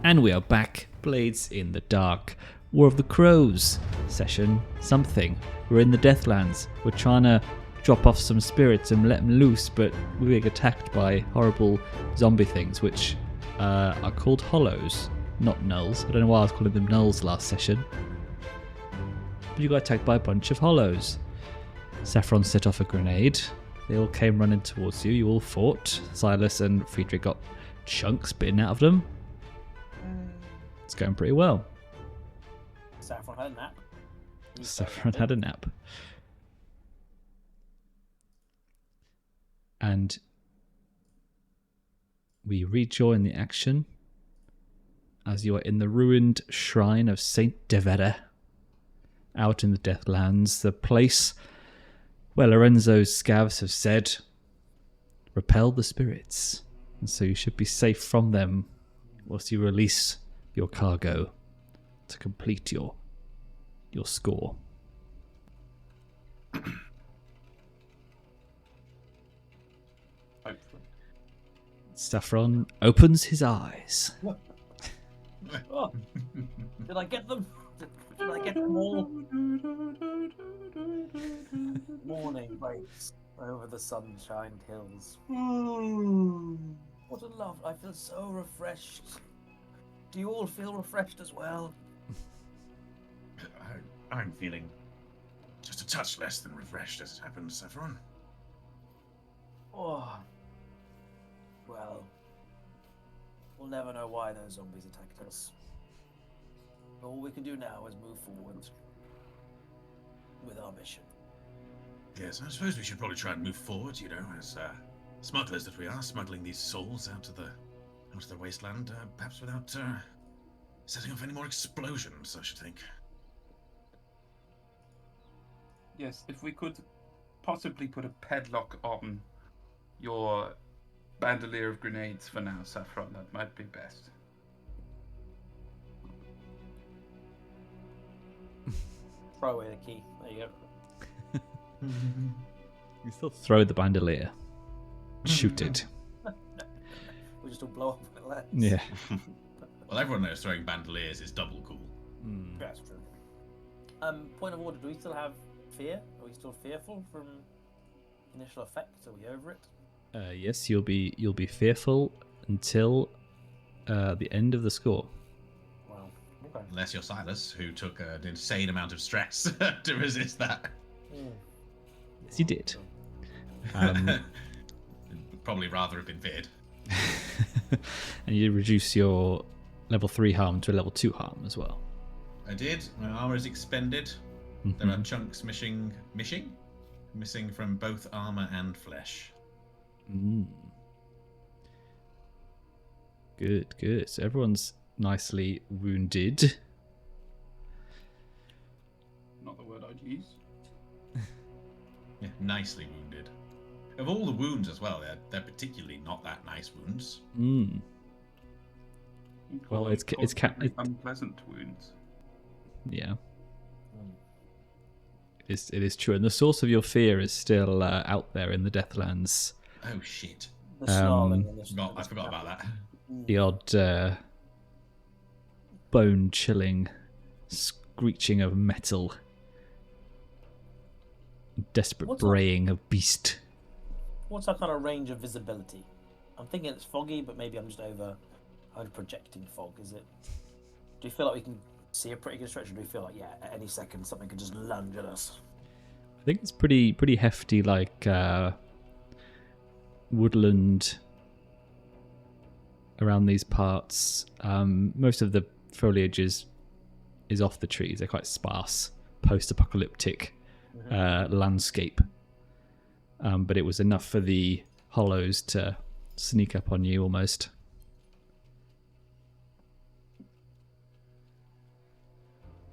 And we are back. Blades in the Dark. War of the Crows. Session something. We're in the Deathlands. We're trying to drop off some spirits and let them loose, but we're being attacked by horrible zombie things, which are called hollows, not nulls. I don't know why I was calling them nulls last session. But you got attacked by a bunch of hollows. Saffron set off a grenade. They all came running towards you. You all fought. Silas and Friedrich got chunks bitten out of them. It's going pretty well. Saffron had a nap. Saffron had a nap. And we rejoin the action as you are in the ruined shrine of Saint Devere, out in the Deathlands, the place where Lorenzo's scavs have said, repel the spirits, and so you should be safe from them whilst you release your cargo to complete your score. Saffron opens his eyes. Oh, did I get them? Did I get them all? Morning breaks over the sunshine hills. What a love. I feel so refreshed. Do you all feel refreshed as well? I'm feeling just a touch less than refreshed as it happens, Saffron. Oh. Well, we'll never know why those zombies attacked us. All we can do now is move forward with our mission. Yes, I suppose we should probably try and move forward, as smugglers that we are, smuggling these souls out of the wasteland, perhaps without setting off any more explosions, I should think. Yes, if we could possibly put a padlock on your bandolier of grenades for now, Saffron, that might be best. Throw away the key. There you go. You still throw the bandolier. Shoot it. We just all blow up at lens. Yeah. Well, everyone knows throwing bandoliers is double cool. That's true. Point of order, do we still have fear? Are we still fearful from initial effects? Are we over it? Yes, you'll be fearful until the end of the score. Wow. Okay. Unless you're Silas, who took an insane amount of stress to resist that. Yes, you did. Probably rather have been feared. And you reduce your level 3 harm to a level 2 harm as well. I did. My armor is expended. There are chunks missing from both armor and flesh. Good. So everyone's nicely wounded. Not the word I'd use. Yeah, nicely wounded. Of all the wounds as well, they're particularly not that nice wounds. Well, it's unpleasant wounds. Yeah. It is true, and the source of your fear is still out there in the Deathlands. Oh shit! The snarling and I forgot about that. The odd bone-chilling screeching of metal, desperate braying of beast. What's our kind of range of visibility? I'm thinking it's foggy, but maybe I'm just over projecting fog. Is it? Do you feel like we can see a pretty good stretch, or do we feel like at any second something could just lunge at us? I think it's pretty hefty, like woodland around these parts. Most of the foliage is off the trees. They're quite sparse, post-apocalyptic landscape. But it was enough for the hollows to sneak up on you almost.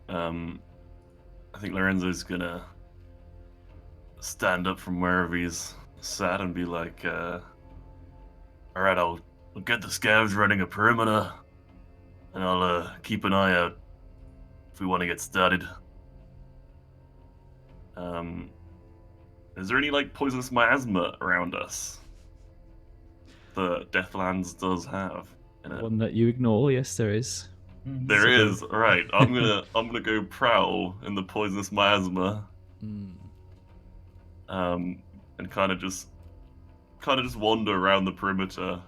I think Lorenzo's gonna stand up from wherever he's sat and be like, alright, I'll get the scavs running a perimeter, and I'll keep an eye out if we want to get started. Is there any, poisonous miasma around us? The Deathlands does have. One that you ignore. Yes, there is. There Sort is. of. All right, I'm gonna go prowl in the poisonous miasma. And kind of just wander around the perimeter,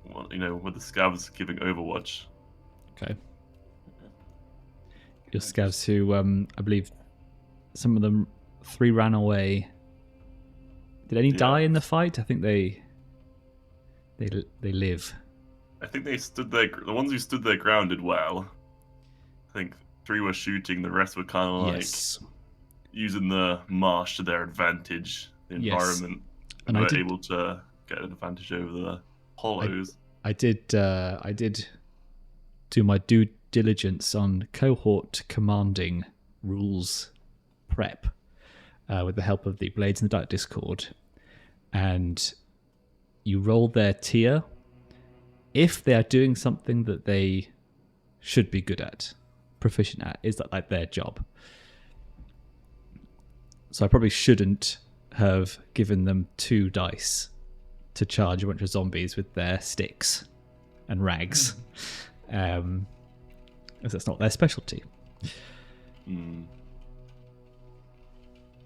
with the scavs giving overwatch. Okay. Your scavs who, I believe, some of them 3 ran away. Did any die in the fight? I think they live. I think they stood there. The ones who stood their ground did well. I think 3 were shooting. The rest were kind of like using the marsh to their advantage. The environment, and were able to get an advantage over the hollows. I did do my due diligence on cohort commanding rules prep with the help of the Blades in the Dark Discord, and you roll their tier if they are doing something that they should be good at, proficient at. Is that like their job? So I probably shouldn't have given them 2 dice to charge a bunch of zombies with their sticks and rags, as that's not their specialty.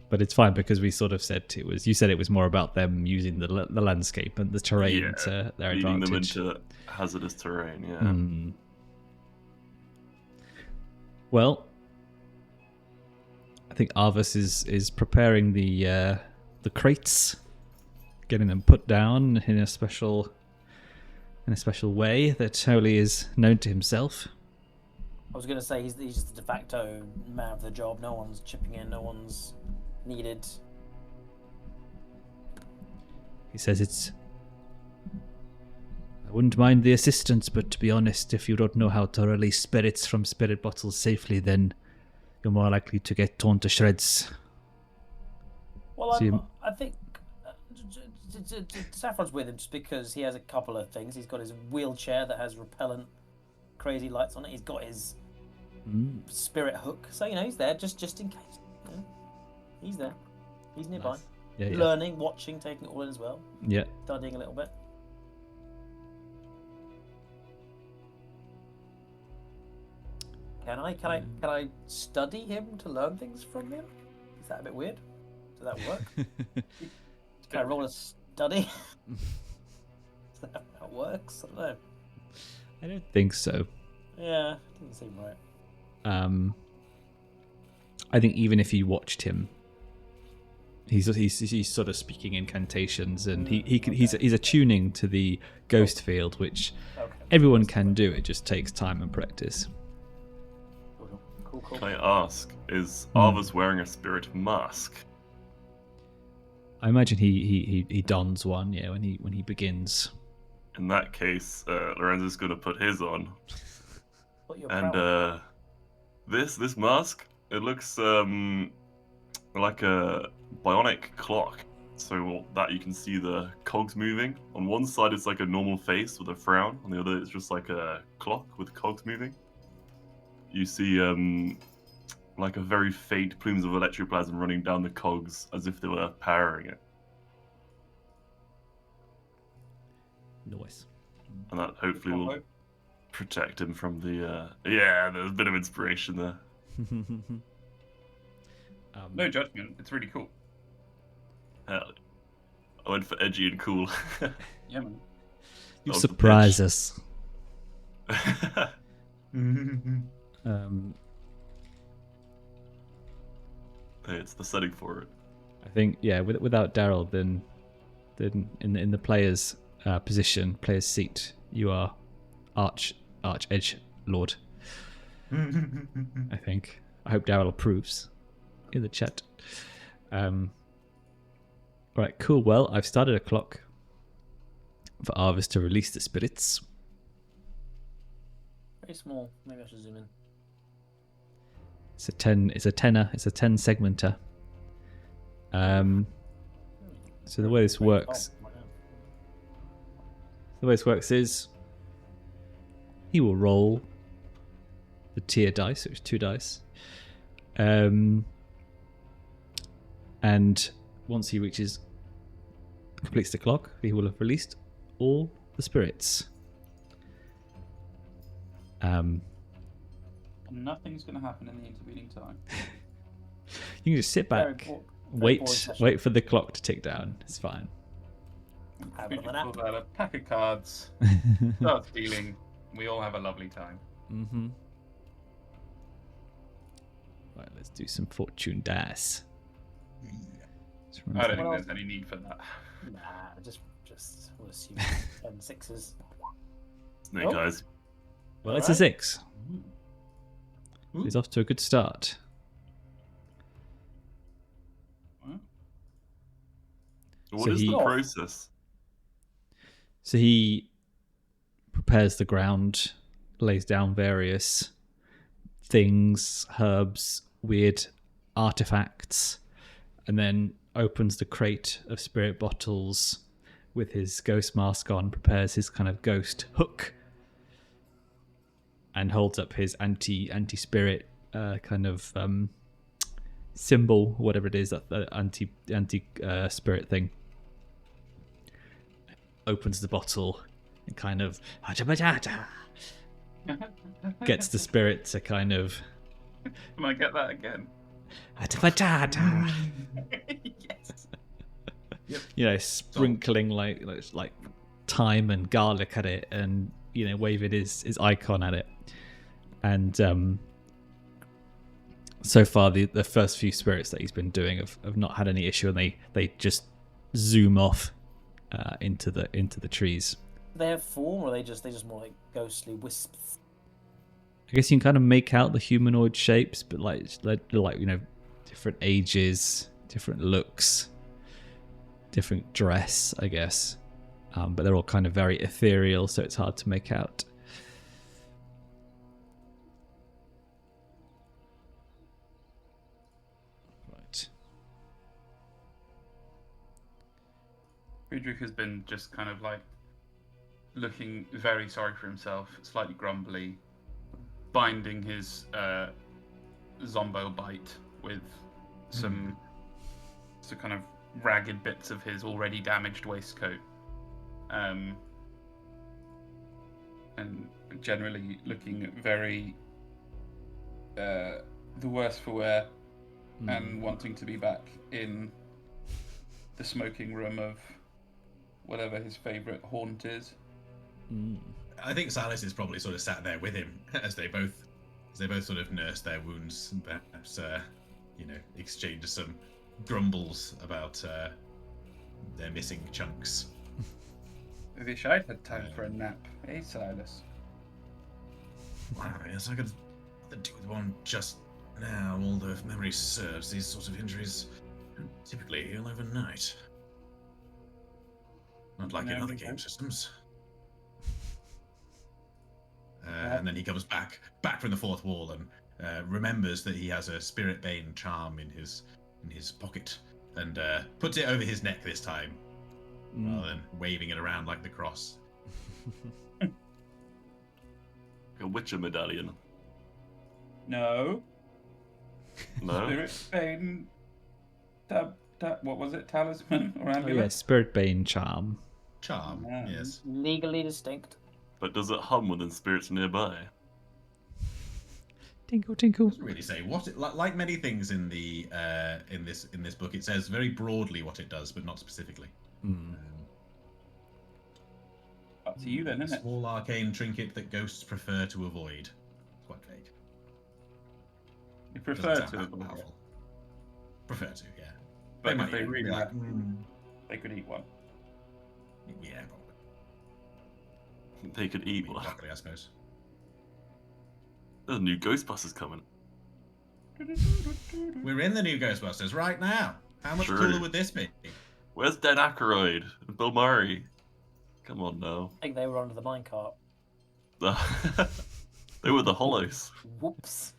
But it's fine because we sort of said you said it was more about them using the landscape and the terrain to their leading advantage. them into hazardous terrain. Well, I think Arvis is preparing the crates, getting them put down in a special way that Olly is known to himself. I was going to say he's just the de facto man of the job. No one's chipping in. No one's needed. He says I wouldn't mind the assistance, but to be honest, if you don't know how to release spirits from spirit bottles safely, then you're more likely to get torn to shreds. Well, I think Saffron's with him just because he has a couple of things. He's got his wheelchair that has repellent, crazy lights on it. He's got his spirit hook, so he's there just in case. He's there. He's nearby. Nice. Yeah. Learning, watching, taking it all in as well. Yeah. Studying a little bit. Can I study him to learn things from him? Is that a bit weird? Does that work? Can I roll a study? Is that how it works? I don't know. I don't think so. Yeah, doesn't seem right. I think even if you watched him, he's sort of speaking incantations, and he's attuning to the ghost field, which everyone can do. It just takes time and practice. Cool. Can I ask, is Arvis wearing a spirit mask? I imagine he dons one, when he begins. In that case, Lorenzo's going to put his on. And this mask, it looks like a bionic clock. So that you can see the cogs moving. On one side, it's like a normal face with a frown. On the other, it's just like a clock with cogs moving. You see like a very faint plumes of electroplasm running down the cogs as if they were powering it. Nice. And that hopefully will protect him from the... there's a bit of inspiration there. No judgment. It's really cool. Hell, I went for edgy and cool. Yeah, man. You surprise us. It's the setting for it. I think, without Daryl, then in the player's position, player's seat, you are Arch Edge Lord. I think. I hope Daryl approves in the chat. Right, cool. Well, I've started a clock for Arvis to release the spirits. Very small. Maybe I should zoom in. It's a 10 segmenter. So the way this works is he will roll the tier dice, which is 2 dice. And once he completes the clock, he will have released all the spirits. Nothing's going to happen in the intervening time. You can just sit Very back, boring session. wait for the clock to tick down. It's fine. Have another Friedrich nap. pulls out a pack of cards, starts dealing. We all have a lovely time. Mm-hmm. Right, let's do some fortune dice. Let's run I don't through- think there's any need for that. Nah, just we'll assume 10 sixes. Snake Oh. eyes. Well, it's a Alright. 6. Ooh. He's off to a good start. What So is he- the process? So he prepares the ground, lays down various things, herbs, weird artifacts, and then opens the crate of spirit bottles with his ghost mask on, prepares his kind of ghost hook, and holds up his anti-spirit kind of symbol, whatever it is, that the anti spirit thing. Opens the bottle and kind of gets the spirit to kind of Can I get that again? Yes. you know, sprinkling like thyme and garlic at it, and you know, waving his icon at it. And so far the first few spirits that he's been doing have not had any issue, and they just zoom off into the trees. They have form, or are they just more like ghostly wisps? I guess you can kind of make out the humanoid shapes, but like you know, different ages, different looks, different dress, I guess. But they're all kind of very ethereal, so it's hard to make out. Right. Friedrich has been just kind of like looking very sorry for himself, slightly grumbly, binding his zombo bite with some kind of ragged bits of his already damaged waistcoat, and generally looking very the worse for wear, and wanting to be back in the smoking room of whatever his favourite haunt is. I think Silas is probably sort of sat there with him as they both sort of nurse their wounds and perhaps you know, exchange some grumbles about their missing chunks. I wish I'd had time for a nap. Hey, Silas. Wow, yes, I could do with one just now. Although if memory serves, these sorts of injuries typically heal overnight. Not like in other game systems. And then he comes back from the fourth wall and remembers that he has a spirit bane charm in his pocket, and puts it over his neck this time, rather than waving it around like the cross. A Witcher medallion. No. No? Spirit Bane. What was it? Talisman or Oh amulet? yeah, spirit bane charm. Charm, Yeah. yes. Legally distinct. But does it hum within spirits nearby? Tinkle, tinkle. Doesn't really say what it, like many things in the in this book. It says very broadly what it does, but not specifically. Up to you then, A isn't it? small arcane trinket that ghosts prefer to avoid. It's quite vague. You Doesn't prefer sound to that avoid it, powerful. Prefer to, yeah. but if might they even really be like, like, they could eat one. yeah, probably. They could eat one. Broccoli, I suppose. There's a new Ghostbusters coming. We're in the new Ghostbusters right now. How much Sure. cooler would this be? Where's Dan Aykroyd and Bill Murray? Come on now. I think they were under the minecart. They were the Hollows. Whoops.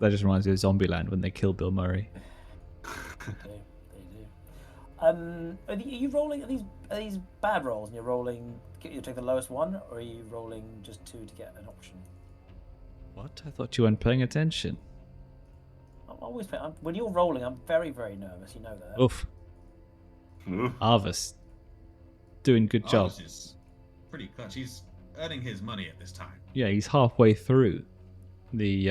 That just reminds me of Zombieland when they kill Bill Murray. They do. Are you rolling? Are these bad rolls? And you're rolling. You take the lowest one, or are you rolling just 2 to get an option? What? I thought you weren't paying attention. I'm always when you're rolling. I'm very, very nervous. You know that. Oof. Ooh. Arvis. Doing good job. Ours is pretty clutch. He's earning his money at this time. Yeah, he's halfway through the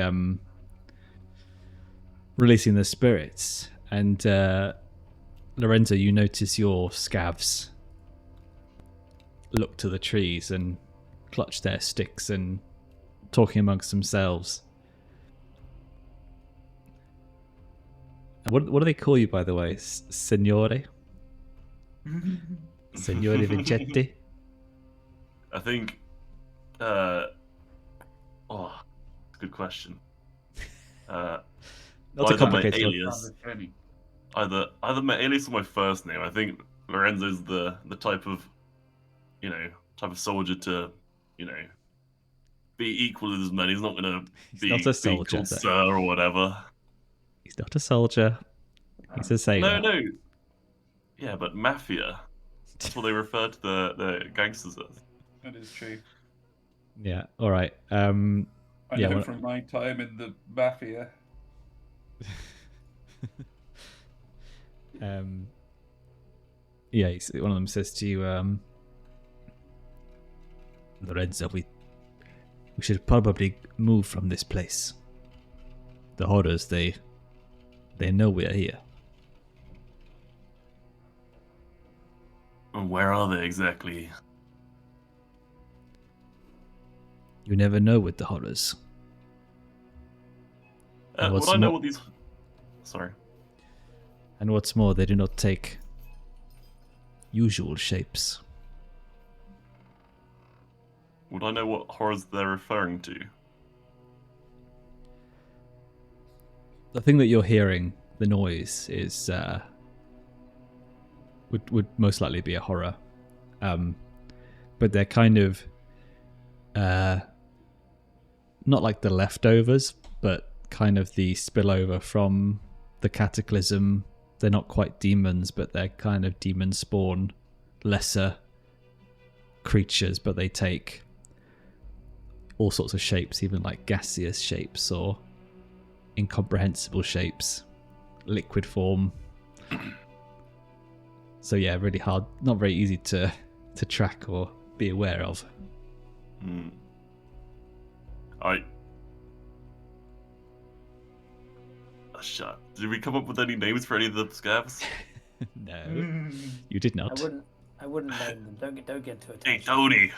releasing the spirits, and Lorenzo, you notice your scavs look to the trees and clutch their sticks and talking amongst themselves. What do they call you, by the way? Signore? Signore Vincetti? I think. Good question. Not a Either my complicated one. alias, either my alias or my first name. I think Lorenzo's the type of, soldier to, be equal with his men. He's not gonna be not a soldier, be called though. sir or whatever. He's not a soldier. He's a sailor. No. Yeah, but mafia. That's what they refer to the gangsters as. That is true. Yeah. All right. I Yeah, know well- from my time in the mafia. Yeah. One of them says to you, Lorenzo, we should probably move from this place. The horrors, they know we're here. And where are they exactly? You never know with the horrors. And Would what's I know more- what these? Sorry. And what's more, they do not take usual shapes. Would I know what horrors they're referring to? The thing that you're hearing, the noise, is would most likely be a horror, but they're kind of not like the leftovers, but kind of the spillover from the cataclysm. They're not quite demons, but they're kind of demon spawn, lesser creatures, but they take all sorts of shapes, even like gaseous shapes or incomprehensible shapes, liquid form. So yeah, really hard, not very easy to track or be aware of. Shut. Did we come up with any names for any of the scabs? No, you did not. I wouldn't name them. Don't get too Hey attached. Tony.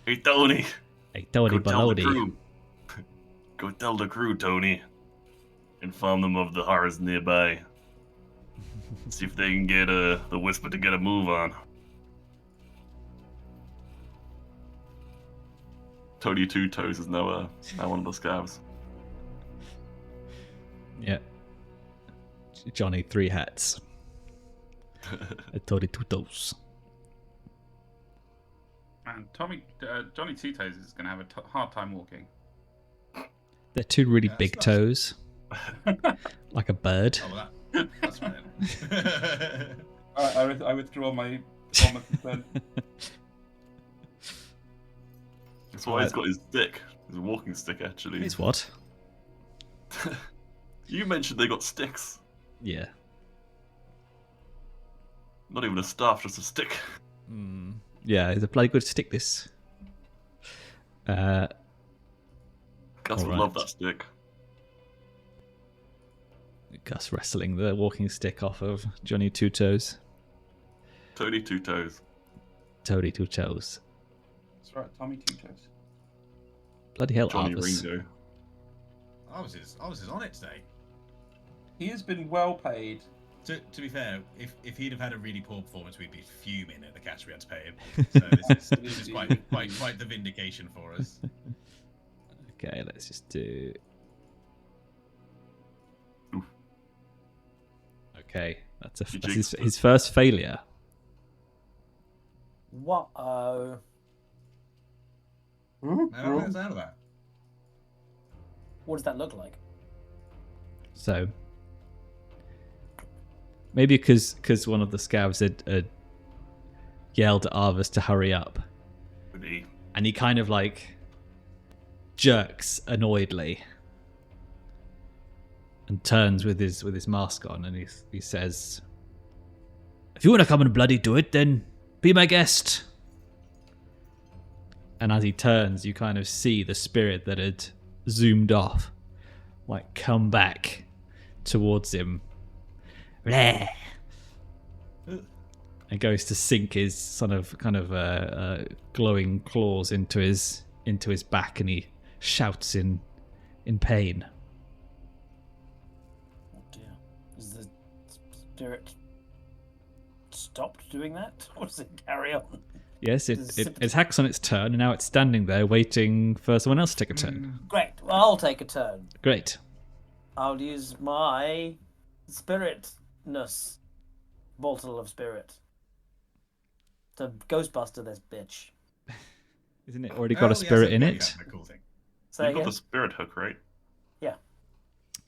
Hey Tony. Hey, Tony Go tell the Baloney. crew. Go tell the crew, Tony. Inform them of the horrors nearby. See if they can get the whisper to get a move on. Tony Two Toes is now one of the scabs. Yeah. Johnny Three Hats. Tony Two Toes. And Johnny Two Toes is going to have a hard time walking. They're two really Yeah, big that's- toes, like a bird. Oh, well, that's fine. I withdraw my promise then. That's why he's got his stick. His walking stick, actually. It's what? You mentioned they got sticks. Yeah. Not even a staff, just a stick. Yeah, it's a bloody good stick, this. Gus would Alright. love that stick. Gus wrestling the walking stick off of Johnny Two Toes. Tony Two Toes. Tony Two Toes. That's right, Tommy Two Toes. Bloody hell, Johnny Arthas. Ringo. I was on it today. He has been well paid. To be fair, if he'd have had a really poor performance, we'd be fuming at the cash we had to pay him. So this is quite the vindication for us. Okay, let's just do... Oof. Okay, that's You his jinxed first failure. What? Oh. Now, where's out of that? What does that look like? So maybe because one of the scavs had yelled at Arvis to hurry up, Really? and he kind of like jerks annoyedly and turns with his mask on, and he says, "If you want to come and bloody do it, then be my guest." And as he turns, you kind of see the spirit that had zoomed off, like come back towards him. Bleh. And goes to sink his kind of glowing claws into his back, and he shouts in pain. Oh dear. Is the spirit stopped doing that? Or does it carry on? Yes, it hacks on its turn, and now it's standing there waiting for someone else to take a turn. Great. Well, I'll take a turn. Great. I'll use my spiritness bottle of spirit to Ghostbuster this bitch. Isn't it already got a spirit in it? A cool thing. Say You've got again? the spirit hook, right? Yeah.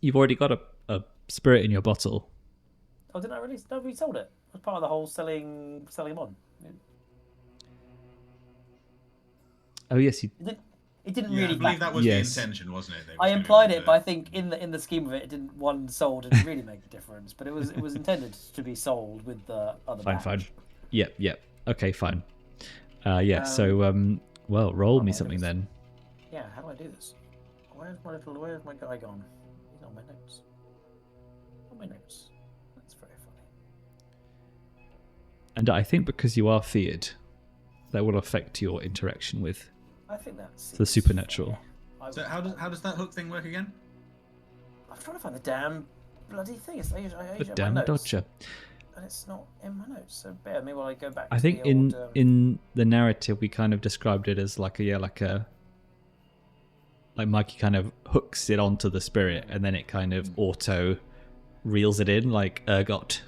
You've already got a spirit in your bottle. Oh, didn't I release? No, we sold it. It was part of the whole selling them on. Oh yes, you. It didn't Yeah, really. I believe that was Yes. the intention, wasn't it? They I was gonna implied be it, but I think in the scheme of it, it didn't. One sold didn't really make a difference. But it was intended to be sold with the other. Fine, batch. fine. Yep. Okay, fine. So well, roll me my something goodness. then. Yeah, how do I do this? Where's my guy gone? He's on my notes. On my notes. That's very funny. And I think because you are feared, that will affect your interaction with I think that's the supernatural. So how does that hook thing work again? I'm trying to find the damn bloody thing. It's I The my damn notes, dodger. and it's not in my notes. So bear with me while I go back. I to think the in old, in the narrative we kind of described it as like Mikey kind of hooks it onto the spirit, and then it kind of auto reels it in like ergot.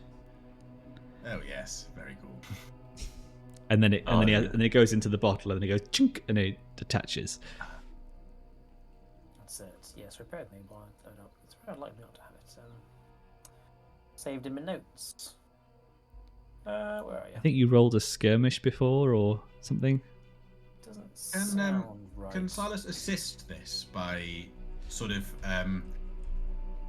Oh yes, very cool. And then it goes into the bottle, and then it goes chunk, and it detaches. That's it. Yes, repair me while I load up. It's very unlikely not to have it. Saved in my notes. Where are you? I think you rolled a skirmish before or something. Doesn't And sound right. can Silas assist this by sort of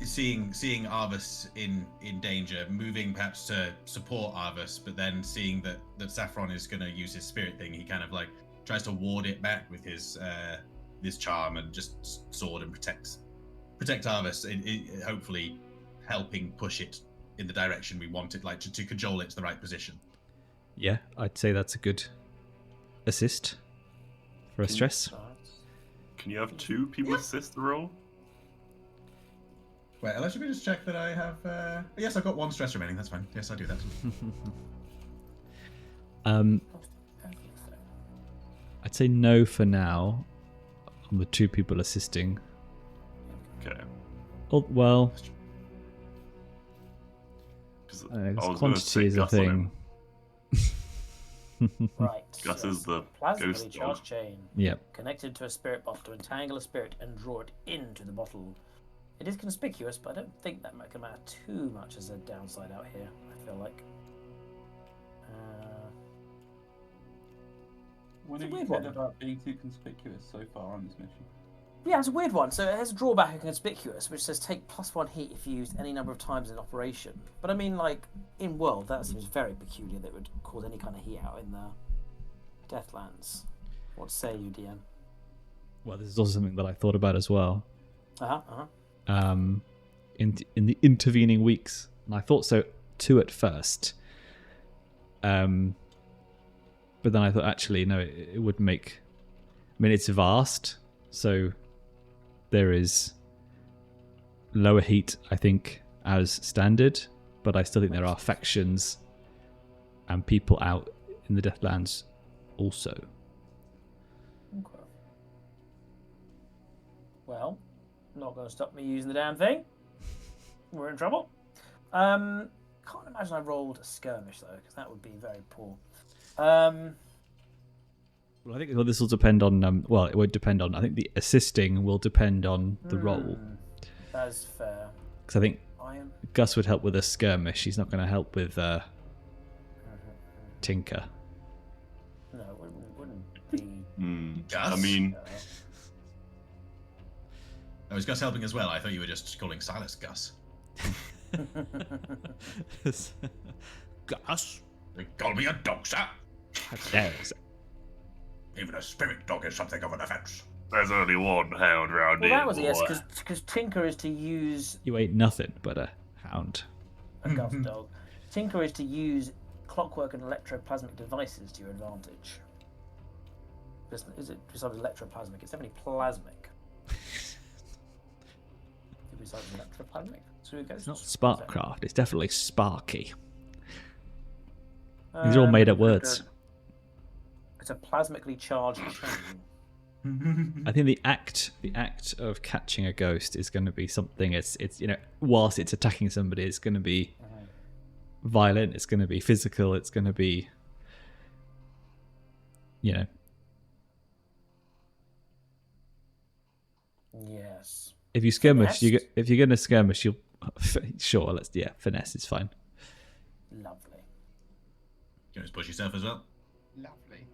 seeing Arvis in danger, moving perhaps to support Arvis, but then seeing that Saffron is going to use his spirit thing, he kind of like tries to ward it back with his charm and just sword and protect Arvis, hopefully helping push it in the direction we want it, like to cajole it to the right position. Yeah, I'd say that's a good assist for a stress. Can you have two people assist the roll? Wait, let me just check that I have. Yes, I've got one stress remaining. That's fine. Yes, I do that. I'd say no for now on the two people assisting. Okay. Oh, well, 'Cause I don't know, I 'cause was gonna quantity say is a Gus on thing. him. Right. Gus yes. is the Plasmally ghost charged dog. chain Yep. connected to a spirit bottle to entangle a spirit and draw it into the bottle. It is conspicuous, but I don't think that can matter too much as a downside out here. I feel like. When It's have a you weird said one. about being too conspicuous so far on this mission? Yeah, it's a weird one. So it has a drawback of conspicuous, which says take +1 heat if used any number of times in operation. But I mean, like, in world, that seems very peculiar that it would cause any kind of heat out in the Deathlands. What say you, DM? Well, this is also something that I thought about as well. Uh-huh. In the intervening weeks, and I thought so too at first. But then I thought, actually, no, it would make. I mean, it's vast, so there is lower heat, I think, as standard, but I still think there are factions and people out in the Deathlands also. Okay. Well, not going to stop me using the damn thing. We're in trouble. Can't imagine I rolled a skirmish though, because that would be very poor. Well, I think this will depend on. Well, it won't depend on. I think the assisting will depend on the roll, That's fair. because I think I am. Gus would help with a skirmish. He's not going to help with Tinker. No, it wouldn't be. Gus? I mean, Oh, is Gus helping as well? I thought you were just calling Silas Gus. Gus, They call me a dog, sir. Even a spirit dog is something of an offence. There's only one hound round Well, here. that was a yes, boy. because Tinker is to use You ain't nothing but a hound. a gust dog. Tinker is to use clockwork and electroplasmic devices to your advantage. Is it besides electroplasmic? It's definitely plasmic. Besides electroplasmic? So it goes It's not Sparkcraft, it's definitely Sparky. These Um, are all made up words. It's a plasmically charged chain. I think the act of catching a ghost is going to be something. It's whilst it's attacking somebody, it's going to be violent. It's going to be physical. It's going to be, Yes. If you skirmish, Finesse? if you're going to skirmish, you'll sure. Finesse is fine. Lovely. You just push yourself as well. Lovely.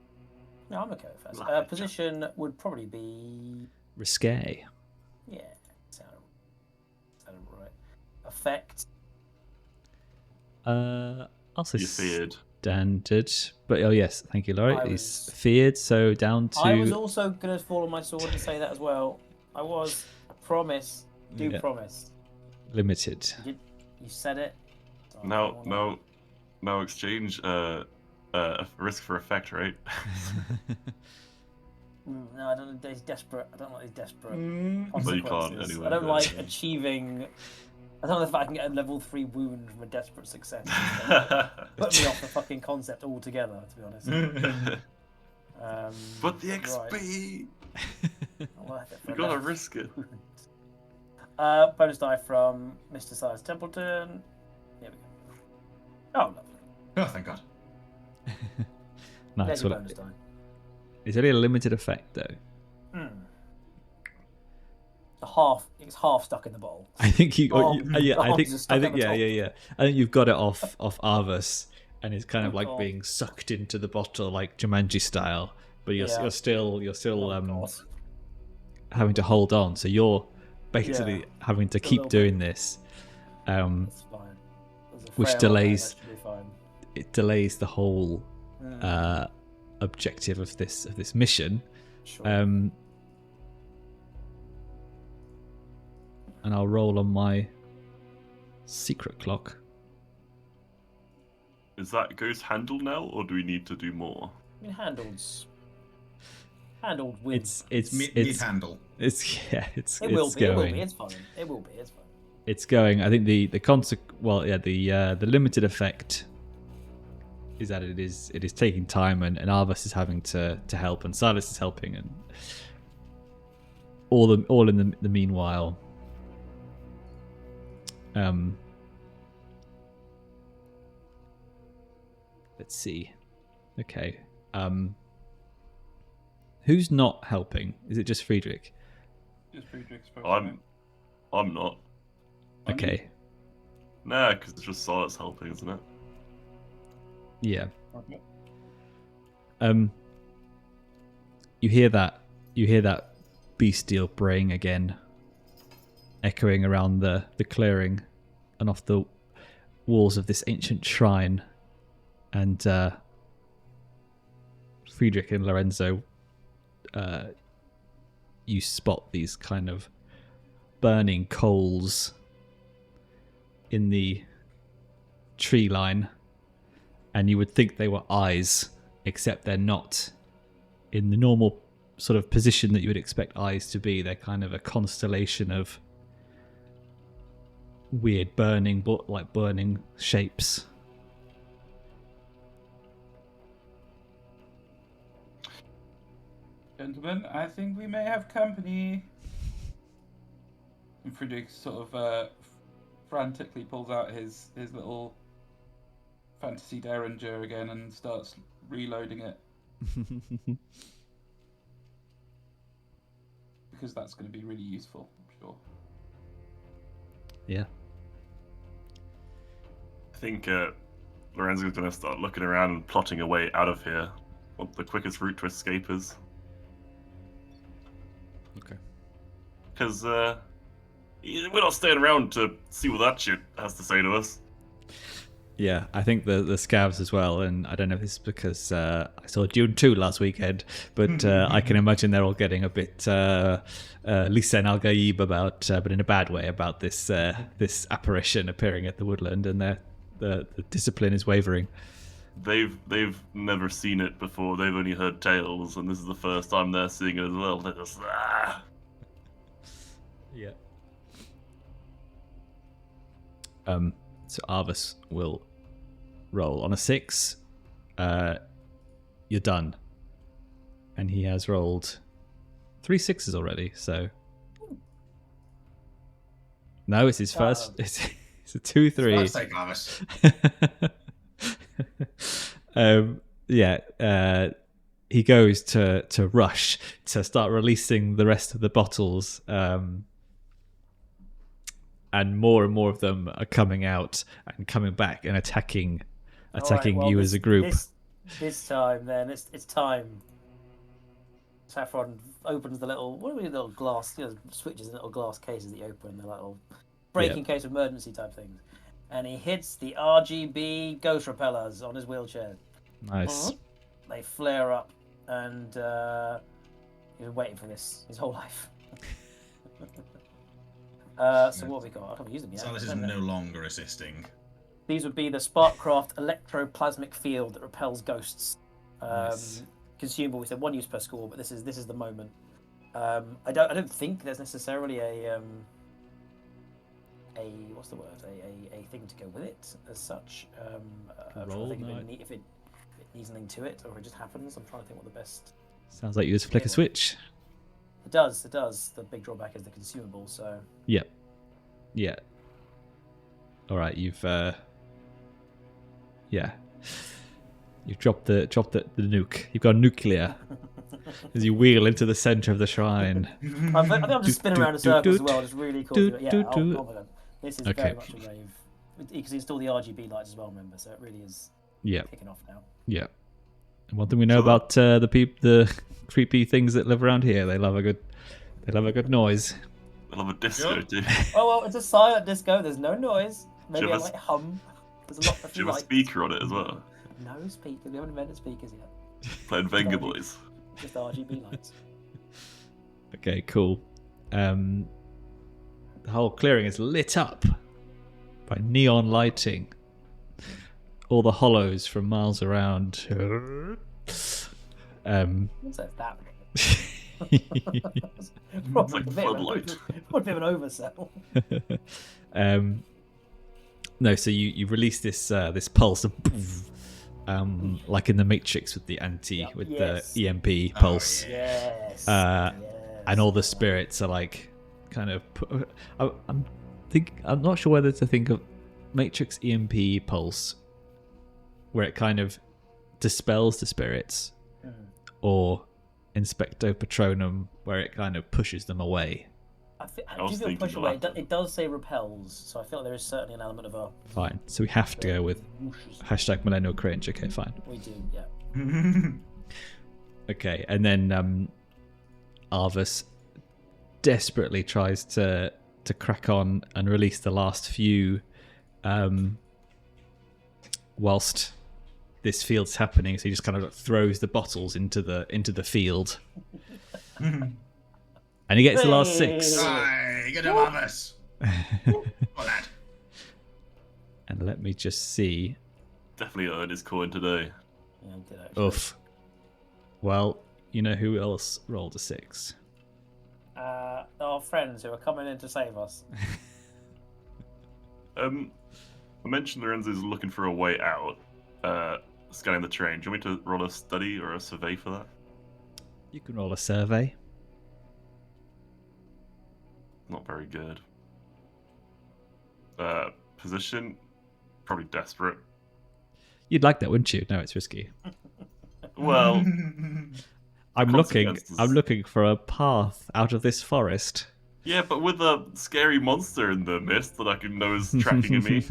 No, I'm okay with that. Lovely. Position would probably be Risque. sounded right. Effect. Also Oh, You feared. standard, but oh yes, thank you, Lawrie. I He's was- feared, so down to I was also gonna fall on my sword and say that as well. I was. I promise. Do Yeah. promise. limited. You said it. So I No, don't wanna- no exchange. Risk for effect, right? No, I don't. He's desperate. I don't like these desperate But you can't consequences. anyway. I don't but- like achieving. I don't know if I can get a level 3 wound from a desperate success. Put me off the fucking concept altogether, to be honest. But the right. XP. Not worth it for You a gotta level risk it. wound. Bonus die from Mr. Silas Templeton. Here we go. Oh, lovely. Oh, thank God. Nice. There's your Well, bonus die. it's only a limited effect though. It's half stuck in the bowl. I think you. Oh, Yeah, the I think. arms are stuck I think. on the Yeah. top. I think you've got it off Arvus, and it's kind of Oh, like God. being sucked into the bottle, like Jumanji style. But you're Yeah. you're still Oh, God. having to hold on. So you're basically Yeah. having to A keep little doing this. It's fine. There's a Which frail delays- man, that should be fine. It delays the whole Mm, objective of this mission. sure. And I'll roll on my secret clock. Is that ghost handled now, or do we need to do more? I mean, handled with. It's Mid-handle. it's It it's will be. It will going. be. It's fine. It will be. It's fine. It's going. I think the limited effect is that it is taking time, and Arvus is having to help, and Silas is helping, and all in the meanwhile. Let's see. Okay. Who's not helping? Is it just Friedrich? Just Friedrich's I'm not. Okay. Nah, because it's just Silas helping, isn't it? Yeah. Okay. You hear that bestial braying again, echoing around the clearing and off the walls of this ancient shrine, and Friedrich and Lorenzo, you spot these kind of burning coals in the tree line, and you would think they were eyes, except they're not. In the normal sort of position that you would expect eyes to be, they're kind of a constellation of weird burning shapes. Gentlemen, I think we may have company. And Friedrich sort of frantically pulls out his little fantasy derringer again and starts reloading it. Because that's going to be really useful, I'm sure. Yeah. I think Lorenzo's going to start looking around and plotting a way out of here. What the quickest route to escape is. Okay. Because we're not staying around to see what that shit has to say to us. Yeah, I think the scavs as well, and I don't know if it's because I saw Dune 2 last weekend, but I can imagine they're all getting a bit Lisan Al Gaib about, but in a bad way, about this this apparition appearing at the woodland, and the discipline is wavering. They've never seen it before. They've only heard tales, and this is the first time they're seeing it as well. They're just Yeah. So Arvis will roll on a 6. You're done, and he has rolled 3 6s already. So no, it's his first. It's a 2 3. Let's take Arvis. He goes to rush to start releasing the rest of the bottles, and more of them are coming out and coming back and attacking you as a group. This time, then it's time. Saffron opens the little glass, switches in little glass cases that you open. They're like little break-in case of emergency type things. And he hits the RGB ghost repellers on his wheelchair. Nice. They flare up, and he's been waiting for this his whole life. So what have we got? I haven't used them yet. Silas is no longer assisting. These would be the Sparkcraft electroplasmic field that repels ghosts. Nice. Consumable. We said 1 use per score, but this is the moment. I don't think there's necessarily a what's the word? A thing to go with it as such. Roll, if it needs anything to it, or if it just happens. I'm trying to think what the best. Sounds like you just flick a switch. It does. The big drawback is the consumable. So. Yep. Yeah. All right, you've you've dropped the nuke. You've got nuclear as you wheel into the center of the shrine. I think I'm just spinning around in circles as well. It's really cool. This is very much a rave. Because you install the RGB lights as well, remember? So it really is kicking off now. Yeah. And one thing we know about the creepy things that live around here, they love a good noise. I love a disco too. Oh well, it's a silent disco. There's no noise. Maybe a light hum. There's a lot of Do you have a lights. speaker on it as well? No speakers. We haven't invented speakers yet. Playing Venga Boys. Just RGB lights. Okay, cool. The whole clearing is lit up by neon lighting. All the hollows from miles around. What's that? It's like floodlight. What a bit of an oversell. No, so you release this pulse, like in the Matrix with the the EMP pulse. Yes. And all the spirits are like kind of. I'm not sure whether to think of Matrix EMP pulse, where it kind of dispels the spirits, or Inspecto Patronum, where it kind of pushes them away. I do feel push away. It does say repels, so I feel like there is certainly an element of a. Fine. So we have to go with #millennial cringe. Okay, fine. We do, yeah. Okay, and then Arvis desperately tries to crack on and release the last few whilst this field's happening, so he just kind of throws the bottles into the field. And he gets the last 6. Aye, good job, Arvis. Oh, lad. And let me just see. Definitely earned his coin today. Yeah, I did actually. Oof. Well, you know who else rolled a 6? Our friends who are coming in to save us. I mentioned Lorenzo's looking for a way out, scanning the train. Do you want me to roll a study or a survey for that? You can roll a survey. Not very good. Position, probably desperate. You'd like that, wouldn't you? No, it's risky. Well, I'm looking consequences. for a path out of this forest. Yeah, but with a scary monster in the mist that I can know is tracking at me.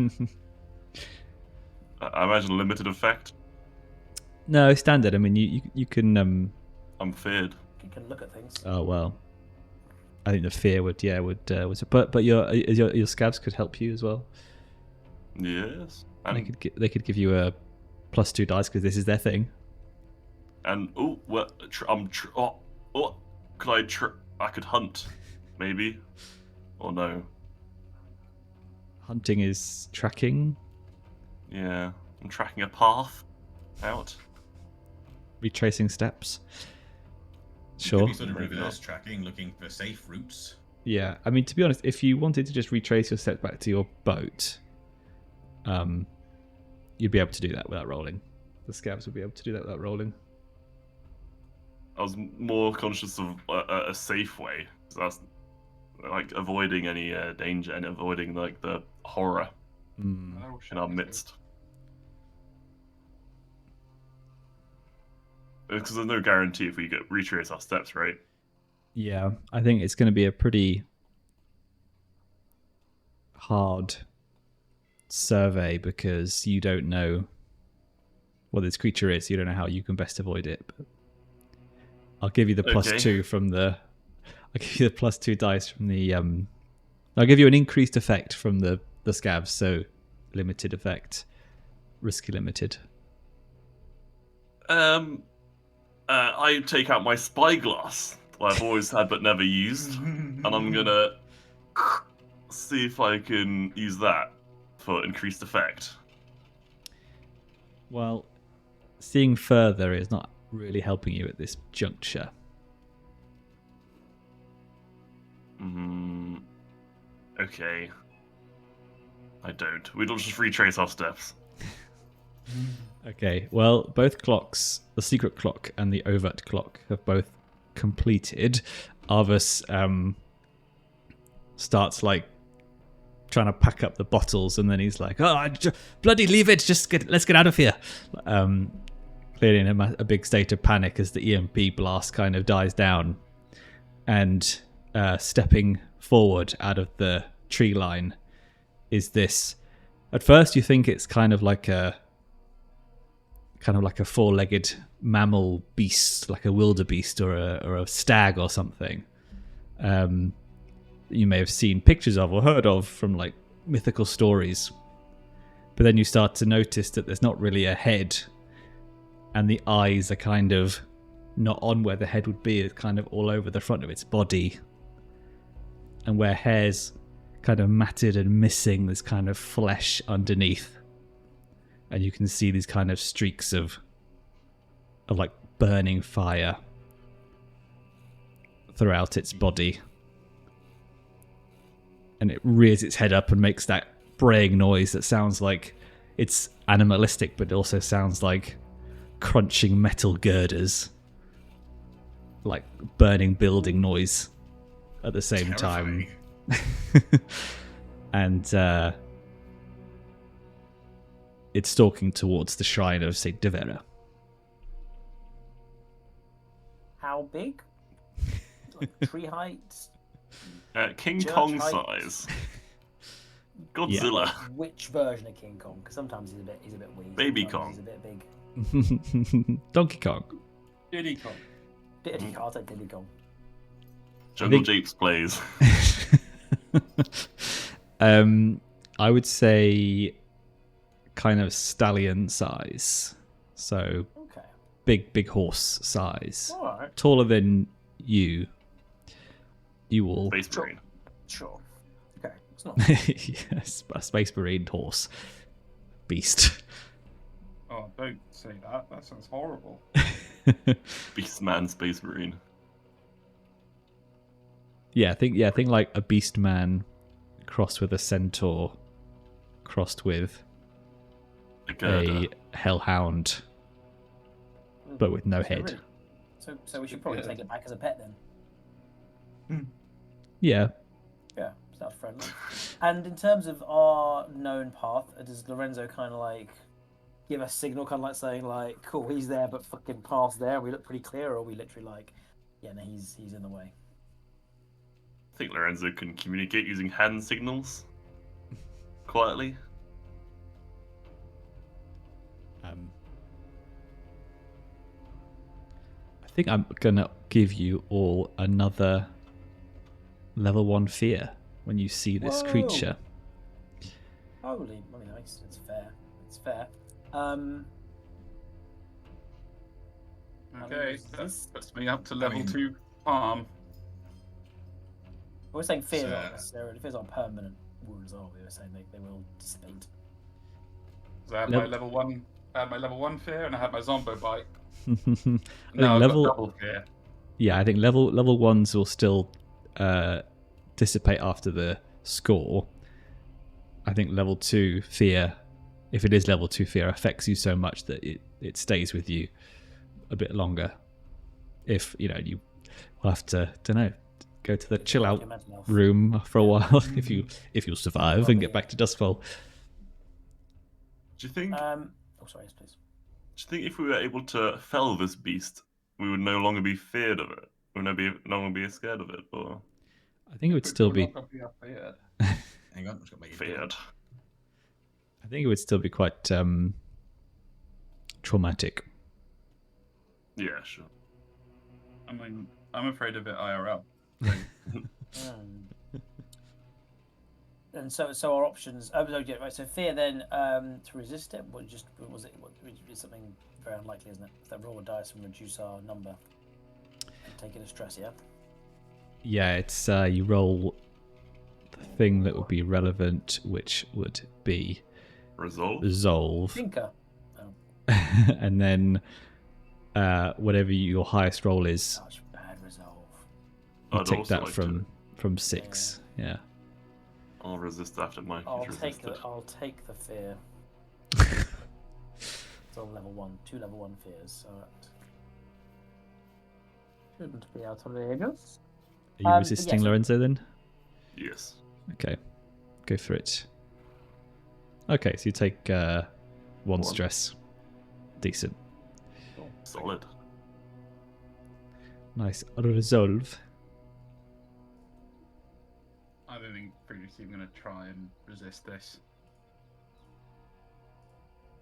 I imagine limited effect. No, standard. I mean, you can. I'm feared. You can look at things. Oh well. I think the fear would but your scabs could help you as well. Yes. And They could give you a +2 dice because this is their thing. And I could hunt, maybe, or no? Hunting is tracking, Yeah, I'm tracking a path out. retracing steps. Could Sure. be sort of Maybe reverse not. tracking, looking for safe routes. Yeah, I mean, to be honest, if you wanted to just retrace your steps back to your boat, you'd be able to do that without rolling. The scavs would be able to do that without rolling. I was more conscious of a safe way. So that's like avoiding any danger and avoiding like the horror Oh, shit, in our that's midst. Because there's no guarantee if we retrace our steps, right? Yeah, I think it's going to be a pretty hard survey because you don't know what this creature is. You don't know how you can best avoid it. But I'll give you the Okay. +2 from the. I'll give you the +2 dice from the. I'll give you an increased effect from the scavs. So limited effect, risky limited. I take out my spyglass that I've always had but never used, and I'm gonna see if I can use that for increased effect. Well, seeing further is not really helping you at this juncture. Okay. I don't. We'll just retrace our steps. Okay, well, both clocks, the secret clock and the overt clock, have both completed. Arvis starts like trying to pack up the bottles, and then he's like, "Oh, bloody leave it! Let's get out of here." Clearly in a big state of panic as the EMP blast kind of dies down, and stepping forward out of the tree line is this. At first, you think it's kind of like a four-legged mammal beast, like a wildebeest or a stag or something. You may have seen pictures of or heard of from like mythical stories. But then you start to notice that there's not really a head, and the eyes are kind of not on where the head would be, it's kind of all over the front of its body. And where hair's kind of matted and missing, there's kind of flesh underneath. And you can see these kind of streaks of like burning fire throughout its body. And it rears its head up and makes that braying noise that sounds like it's animalistic, but it also sounds like crunching metal girders, like burning building noise at the same time. And it's stalking towards the shrine of Saint Devera. How big? Like tree height? King Church Kong height. size. Godzilla. Which version of King Kong? Because sometimes he's a bit weird. Baby sometimes Kong. He's a bit big. Donkey Kong. Diddy Kong. Diddy Kong. I'll take Diddy Kong. Jungle Japes plays. I would say kind of stallion size. So Okay. big horse size. All right. Taller than you. You will. Space Marine. Sure. Okay. It's not. Yes, a space marine horse. Beast. Oh, don't say that. That sounds horrible. Beastman Space Marine. Yeah, I think like a beast man crossed with a centaur, crossed with a hellhound, but with no head. So we should probably take it back as a pet then. Yeah. Yeah, sounds friendly. And in terms of our known path, does Lorenzo kind of like give a signal, kind of like saying like, "Cool, he's there, but fucking past there. We look pretty clear," or are we literally like, "Yeah, no, he's in the way." I think Lorenzo can communicate using hand signals. Quietly. I think I'm gonna give you all another level 1 fear when you see this Whoa. creature. Holy, I mean, it's fair. It's fair. Okay, that resist. puts me up to level mean- 2 palm. We're saying fear So- not necessarily. Fear's on permanent wounds, aren't we? We're saying they will dissipate. So I had Level- my level 1. I had my level 1 fear, and I had my zombo bite. I think Now I've level. got double fear. Yeah, I think level ones will still dissipate after the score. I think level 2 fear, if it is level 2 fear, affects you so much that it stays with you a bit longer. If you will have to, don't know, go to the chill out Your mental health. room for a while if you'll survive and get back to Dustfall. Do you think? Oh, sorry, yes, please. Do you think if we were able to fell this beast, we would no longer be feared of it? We would no longer be scared of it, or I think it would still be. Feared. Hang on, I've just got to make it feared? I think it would still be quite traumatic. Yeah, sure. I mean, I'm afraid of it IRL. And so our options. Oh, yeah, right. So fear then to resist it. What was it? It's something very unlikely, isn't it? That roll a dice and reduce our number. And take it as stress, yeah. Yeah, it's you roll the thing that would be relevant, which would be Resolve. resolve, Thinker. and then whatever your highest roll is, Such bad resolve. you I'd take also that like from 6. Yeah. I'll resist after my I'll future take resisted. the fear. It's on level 1. 2 level 1 fears. So that shouldn't be out of the ages. Are you resisting yes. Lorenzo then? Yes. Okay, go for it. Okay, so you take 1 stress. Decent. Solid. Nice. Resolve. I don't think Friedrich's even going to try and resist this.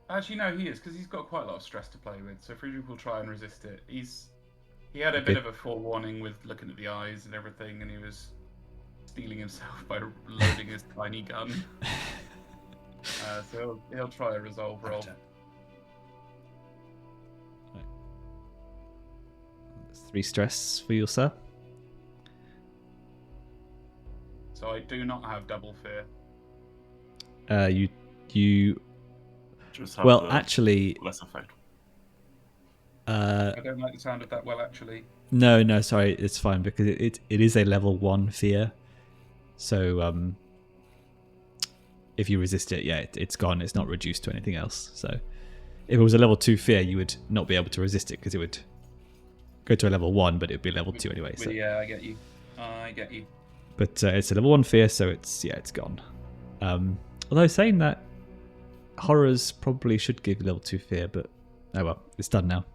Actually, no, he is, because he's got quite a lot of stress to play with, so Friedrich will try and resist it. He had a bit of a forewarning with looking at the eyes and everything, and he was stealing himself by loading his tiny gun. So he'll try a resolve roll. That's 3 stress for you, sir. So I do not have double fear. You Just have well, the actually, less effect. I don't like the sound of that well, actually. no, sorry, it's fine because it is a level 1 fear. So if you resist it, yeah, it's gone. It's not reduced to anything else. So if it was a level 2 fear, you would not be able to resist it because it would go to a level 1, but it would be level 2 anyway. So. Yeah, I get you. I get you. But it's a level 1 fear, so it's gone. Although saying that, horrors probably should give level 2 fear, but oh well, it's done now.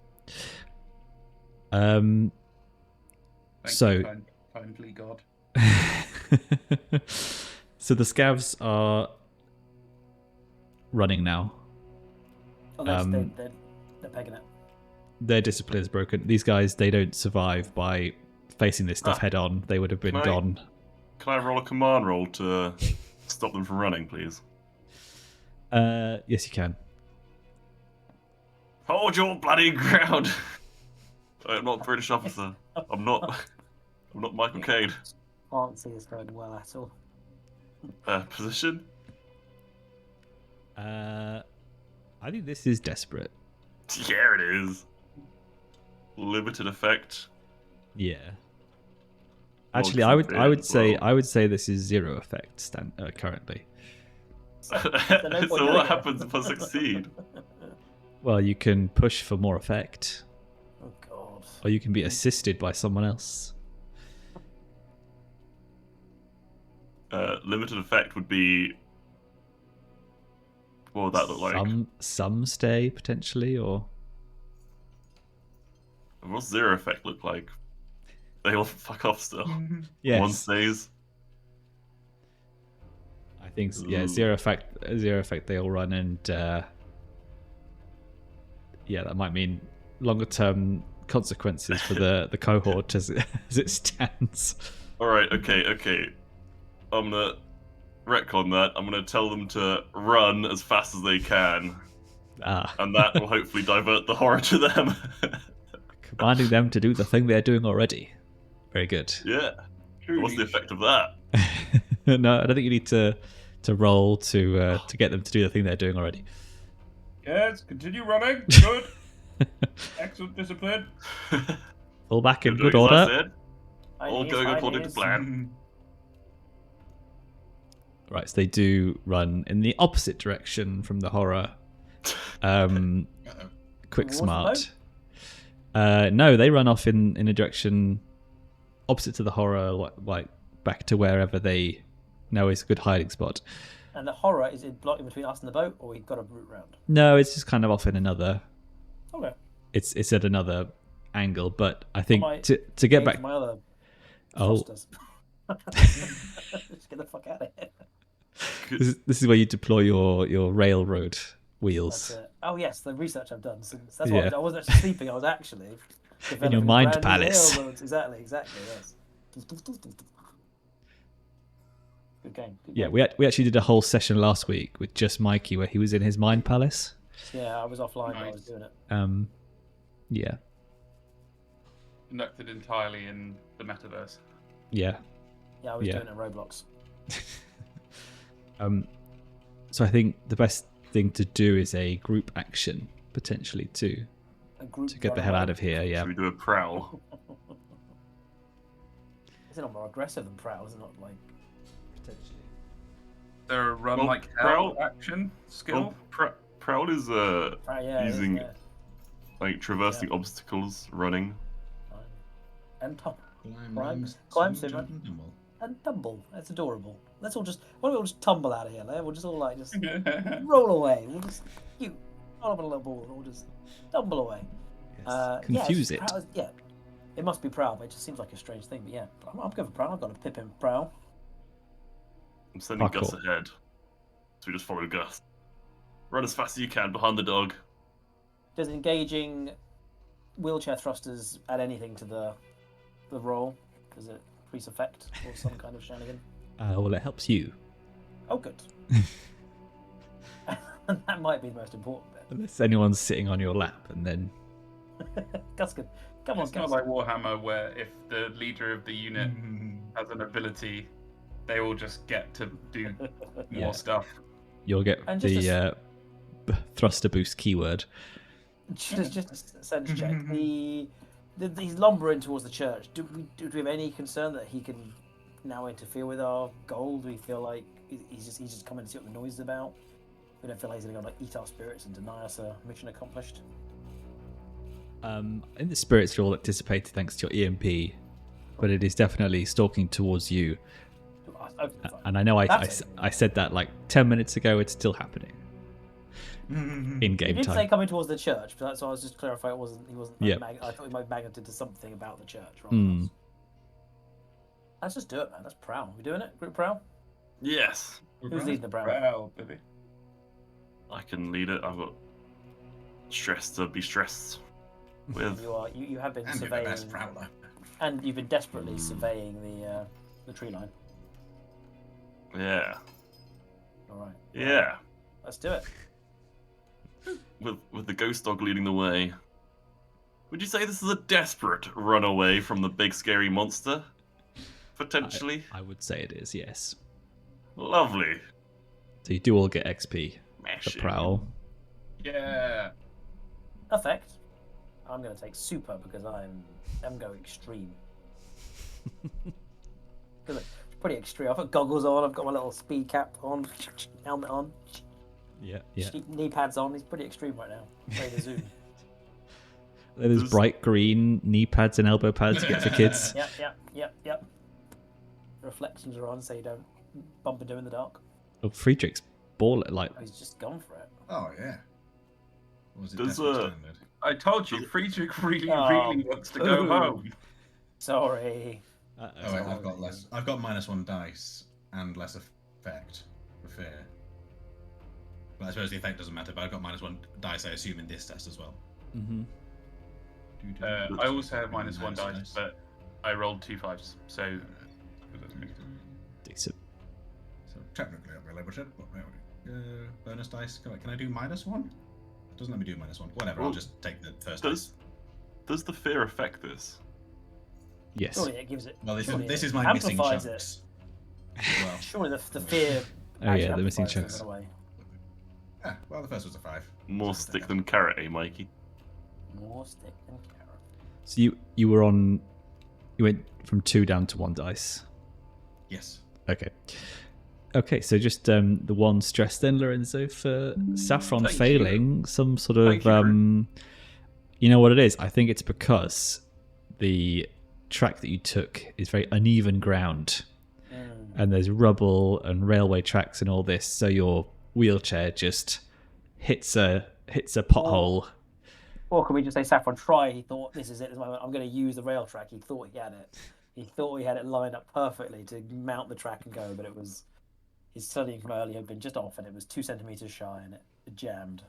Thank So you, kindly God. so the scavs are running now. Oh, they're pegging it. Their discipline is broken. These guys, they don't survive by facing this stuff head on. They would have been Can I- gone. Can I roll a command roll to stop them from running, please? Yes, you can. Hold your bloody ground! I'm not a British officer. I'm not Michael Caine. Can't see this going well at all. Position? I think this is desperate. Yeah, it is. Limited effect. Yeah. Well, Actually, I would well. say this is 0 effect currently. So So what happens if I succeed? Well, you can push for more effect, Oh god. or you can be assisted by someone else. Limited effect would be. What would that look like? Some stay potentially, or What's zero effect look like? They all fuck off still. yes, One stays. I think Ooh. zero effect. They all run, and that might mean longer term consequences for the cohort as it stands. All right. Okay. I'm gonna retcon that. I'm going to tell them to run as fast as they can, and that will hopefully divert the horror to them. Commanding them to do the thing they're doing already. Very good. Yeah. What's the effect of that? No, I don't think you need to roll to get them to do the thing they're doing already. Yes, continue running. Good. Excellent discipline. Fall back in You're good doing as I order. said. All going according to plan. Right, so they do run in the opposite direction from the horror. Quick Towards the smart. No, they run off in a direction opposite to the horror, like back to wherever they know is a good hiding spot. And the horror, is it blocking between us and the boat, or we've got a route round? No, it's just kind of off in another. Okay. It's at another angle, but I think might to get back. My other Oh, thrusters. Just get the fuck out of here. this is where you deploy your railroad wheels. That's it. Oh yes, the research I've done since. That's Yeah. why I wasn't actually sleeping. I was actually developing mind brand new palace. railroads. Exactly. Yes. Good game. Yeah, we actually did a whole session last week with just Mikey where he was in his mind palace. Yeah, I was offline while I was Nice. doing it. Yeah, Conducted entirely in the metaverse. yeah. Yeah, I was Yeah. doing it in Roblox. So I think the best thing to do is a group action potentially too A group to get the run hell away. out of here. Yeah. Should we do a prowl? Is it not more aggressive than prowl? Is it not like potentially? There a run Well, like hell prowl- action skill? Well, prowl is Yeah, using yeah. like traversing obstacles, running. And tumble. Climb, Climb, swim, swim, jump, and tumble. And tumble. That's adorable. Let's all just. Why don't we all just tumble out of here? We'll just all like just roll away. We'll just roll up on a little ball and we'll just tumble away. Confuse yeah, it. Prowl, yeah, it must be prowl, but it just seems like a strange thing. But yeah, I'm going for prowl. I've got a pip in prowl. I'm sending Parkour. Gus ahead, so we just follow Gus. Run as fast as you can behind the dog. Does engaging wheelchair thrusters add anything to the roll? Does it increase effect or some kind of shenanigan? Well, it helps you. Oh, good. That might be the most important bit. Unless anyone's sitting on your lap, and then Gus, good. Come on, It's not Gus. like Warhammer where if the leader of the unit has an ability, they all just get to do Yeah. more stuff. you'll get And just the thruster boost keyword. Just a sense check. He's lumbering towards the church. Do we have any concern that he can now interfere with our goal? Do we feel like he's just coming to see what the noise is about? We don't feel like he's going to like eat our spirits and deny us a mission accomplished. In the spirits, you're all dissipated thanks to your EMP, but it is definitely stalking towards you. And I know I said that like 10 minutes ago. It's still happening in He game did say time. coming towards the church, but that's why I was just clarifying. He wasn't. Like, Yep. I thought he might magnet into something about the church. Mm. Let's just do it, man. That's prowl. We doing it? Group prowl? Yes, Who's leading the prowl? Prowl, baby. I can lead it. I've got stress to be stressed with. You have been And you're the surveying, best prowler. and you've been desperately surveying the tree line. Yeah, All right. yeah. Let's do it. With the ghost dog leading the way. Would you say this is a desperate runaway from the big scary monster? Potentially. I would say it is, yes. Lovely. So you do all get XP. The Smashing. prowl. Yeah. Effect. I'm going to take super because I'm going extreme. It's pretty extreme. I've got goggles on. I've got my little speed cap on, helmet on, Yeah. knee pads on. He's pretty extreme right now. Play the zoom. There's bright green knee pads and elbow pads you get for kids. Yep. Reflections are on, so you don't bump into in the dark. Oh, Friedrich's ball like Oh, he's just gone for it. Oh yeah. Or was it Does, desperate standard? I told you, Friedrich really Oh, wants to go boo. home. Sorry. Oh wait, I've got less. I've got -1 dice and less effect for fear. But I suppose the effect doesn't matter. But I've got -1 dice. I assume in this test as well. Mhm. I also have -1 dice, but I rolled 2 5s, so Decent. So technically, I'll be limited, but bonus dice. Can I do -1? It doesn't let me do -1. Whatever. I'll Well, just take the first dice. Does the fear affect this? Yes. Surely it gives it. Well, surely this it is my missing amplifies chunks. As well. Surely the fear. Oh, yeah, actually the missing amplifies them chunks. in a way. Yeah, well, the first was a 5. More So stick take than carrot, eh, Mikey? More stick than carrot. So you were on. You went from 2 down to 1 dice. Yes. Okay. Okay, so just the 1 stress then, Lorenzo, for Saffron Thank failing some sort Thank of. you, You know what it is? I think it's because the track that you took is very uneven ground, and there's rubble and railway tracks and all this, so your wheelchair just hits a pothole. Or can we just say Saffron try? He thought this is it. I'm going to use the rail track. He thought he had it. He thought he had it lined up perfectly to mount the track and go, but it was his studying from earlier had been just off, and it was 2 centimeters shy, and it jammed.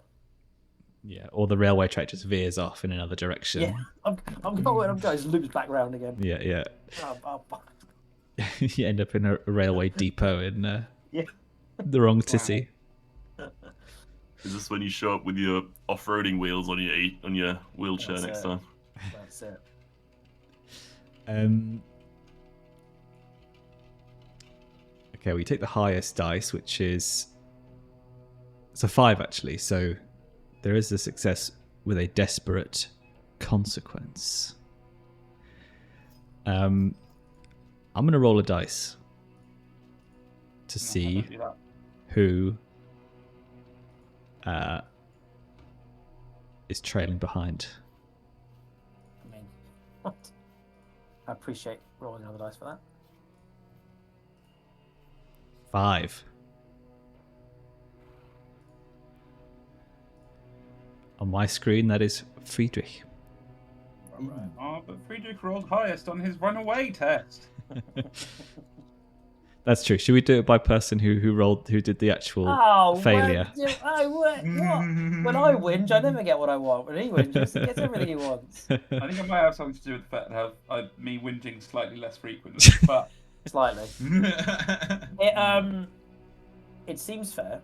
Yeah, or the railway track just veers off in another direction. Yeah, I'm going. Just loops back round again. Yeah. Oh, You end up in a railway depot in yeah. the wrong city. Is this when you show up with your off-roading wheels on your wheelchair That's next it. time? That's it. Okay, we take the highest dice, which is it's a 5 actually. So there is a success with a desperate consequence. I'm gonna roll a dice to see Don't do that. who is trailing behind. I mean, what? I appreciate rolling another dice for that. 5. On my screen, that is Friedrich. Oh, but Friedrich rolled highest on his runaway test. That's true. Should we do it by person who did the actual failure? What? When I whinge, I never get what I want. When he whinges, he gets everything he wants. I think it might have something to do with the fact that I have me whinging slightly less frequently. But Slightly. It seems fair.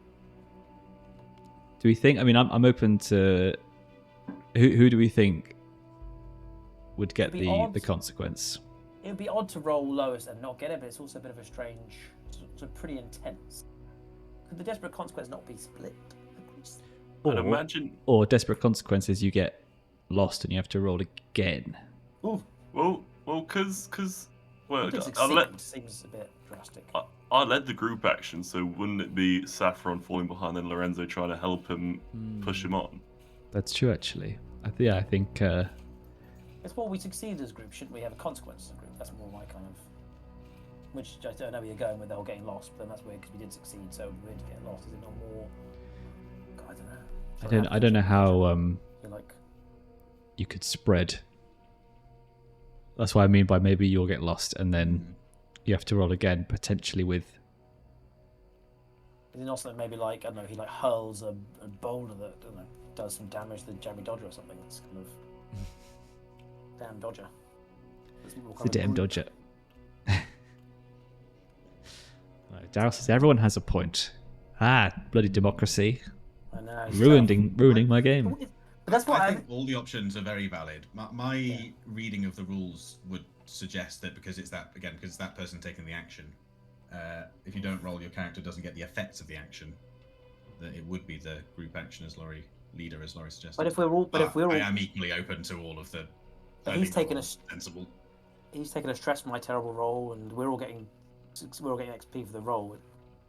Do we think? I mean, I'm open to. Who do we think would get It'd be the odd. consequence? It would be odd to roll lowest and not get it, but it's also a bit of a strange, sort of pretty intense. Could the desperate consequence not be split? I'd imagine. Or desperate consequences, you get lost and you have to roll again. Ooh, Well, because well, I think seems a bit drastic. I led the group action, so wouldn't it be Saffron falling behind and Lorenzo trying to help him push him on? That's true, actually. I think. It's more we succeed as a group, shouldn't we have a consequence as a group? That's more my kind of. Which I don't know where you're going with the whole getting lost, but then that's weird because we did succeed, so we did get lost. Is it not more? God, I don't know. I don't know how You're like. you could spread. That's what I mean by maybe you'll get lost and then you have to roll again, potentially with. Is it not something maybe like, I don't know, he like hurls a boulder that, I don't know, does some damage to the Jammy Dodger or something? It's kind of. Damn Dodger. It's a damn Dodger. Daryl says everyone has a point. Bloody democracy. I know. Ruining my game. But that's what I think all the options are very valid. My reading of the rules would suggest that because it's that person taking the action, if you don't roll, your character doesn't get the effects of the action. That it would be the group action as Lawrie suggested. But if we're all, I am equally open to all of the. But he's taken a sensible. He's taken a stress from my terrible roll, and we're all getting XP for the roll. It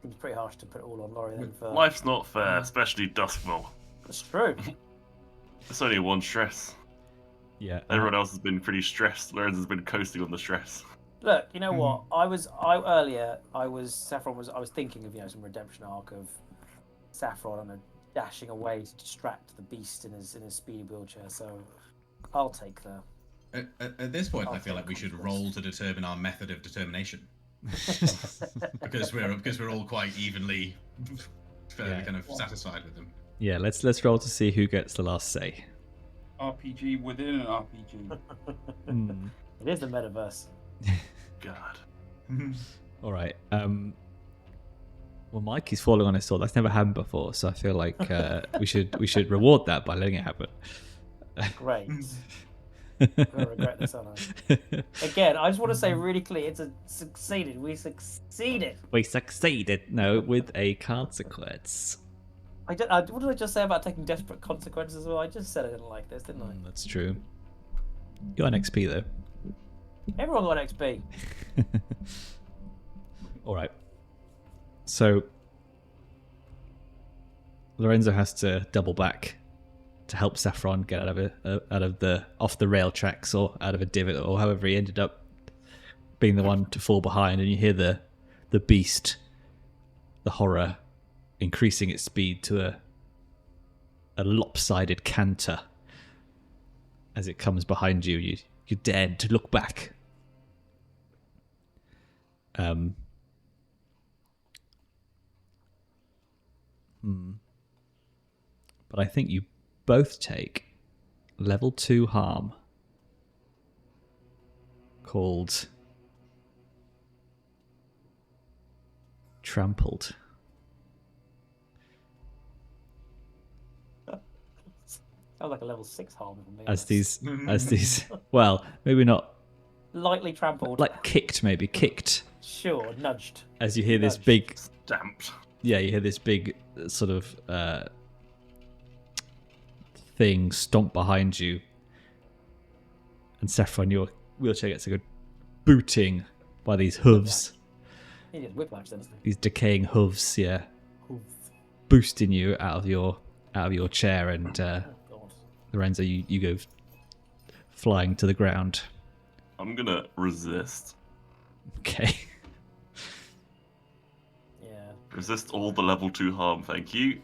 seems pretty harsh to put it all on Lawrie then. For Life's not fair, especially Duskmore. That's true. It's only 1 stress. Yeah. Everyone else has been pretty stressed. Lorenzo's been coasting on the stress. Look, you know what? I was thinking of some redemption arc of Saffron and dashing away to distract the beast in his speedy wheelchair. So I'll take the. At this point, I feel like we should roll to determine our method of determination, because we're all quite evenly, fairly kind of satisfied with them. Yeah, let's roll to see who gets the last say. RPG within an RPG. It is the metaverse. God. All right. Well, Mike is falling on his sword. That's never happened before, so I feel like we should reward that by letting it happen. Great. I'm gonna regret this, aren't I? Again, I just want to say really clear, it's a succeeded. We succeeded. We succeeded. No, with a consequence. What did I just say about taking desperate consequences as well? I just said I didn't like this, didn't I? That's true. You got an XP though. Everyone got XP. All right. So Lorenzo has to double back to help Saffron get off the rail tracks or out of a divot, or however he ended up being the one to fall behind. And you hear the beast, the horror, increasing its speed to a lopsided canter as it comes behind you. You dared to look back. But I think you both take level 2 harm called Trampled. Sounds like a level 6 harm. If I'm being As honest. these, well, maybe not, Lightly trampled. like kicked. Sure, nudged. As you hear this Nudged. big, Stamped. yeah, you hear this big sort of thing stomp behind you, and Saffron, your wheelchair gets a good booting by these hooves, He did whiplash then, doesn't he? these decaying hooves, yeah, Oof. boosting you out of your chair, and Oh, God. Lorenzo, you go flying to the ground. I'm gonna resist. Okay. Yeah. Resist all the level 2 harm, thank you.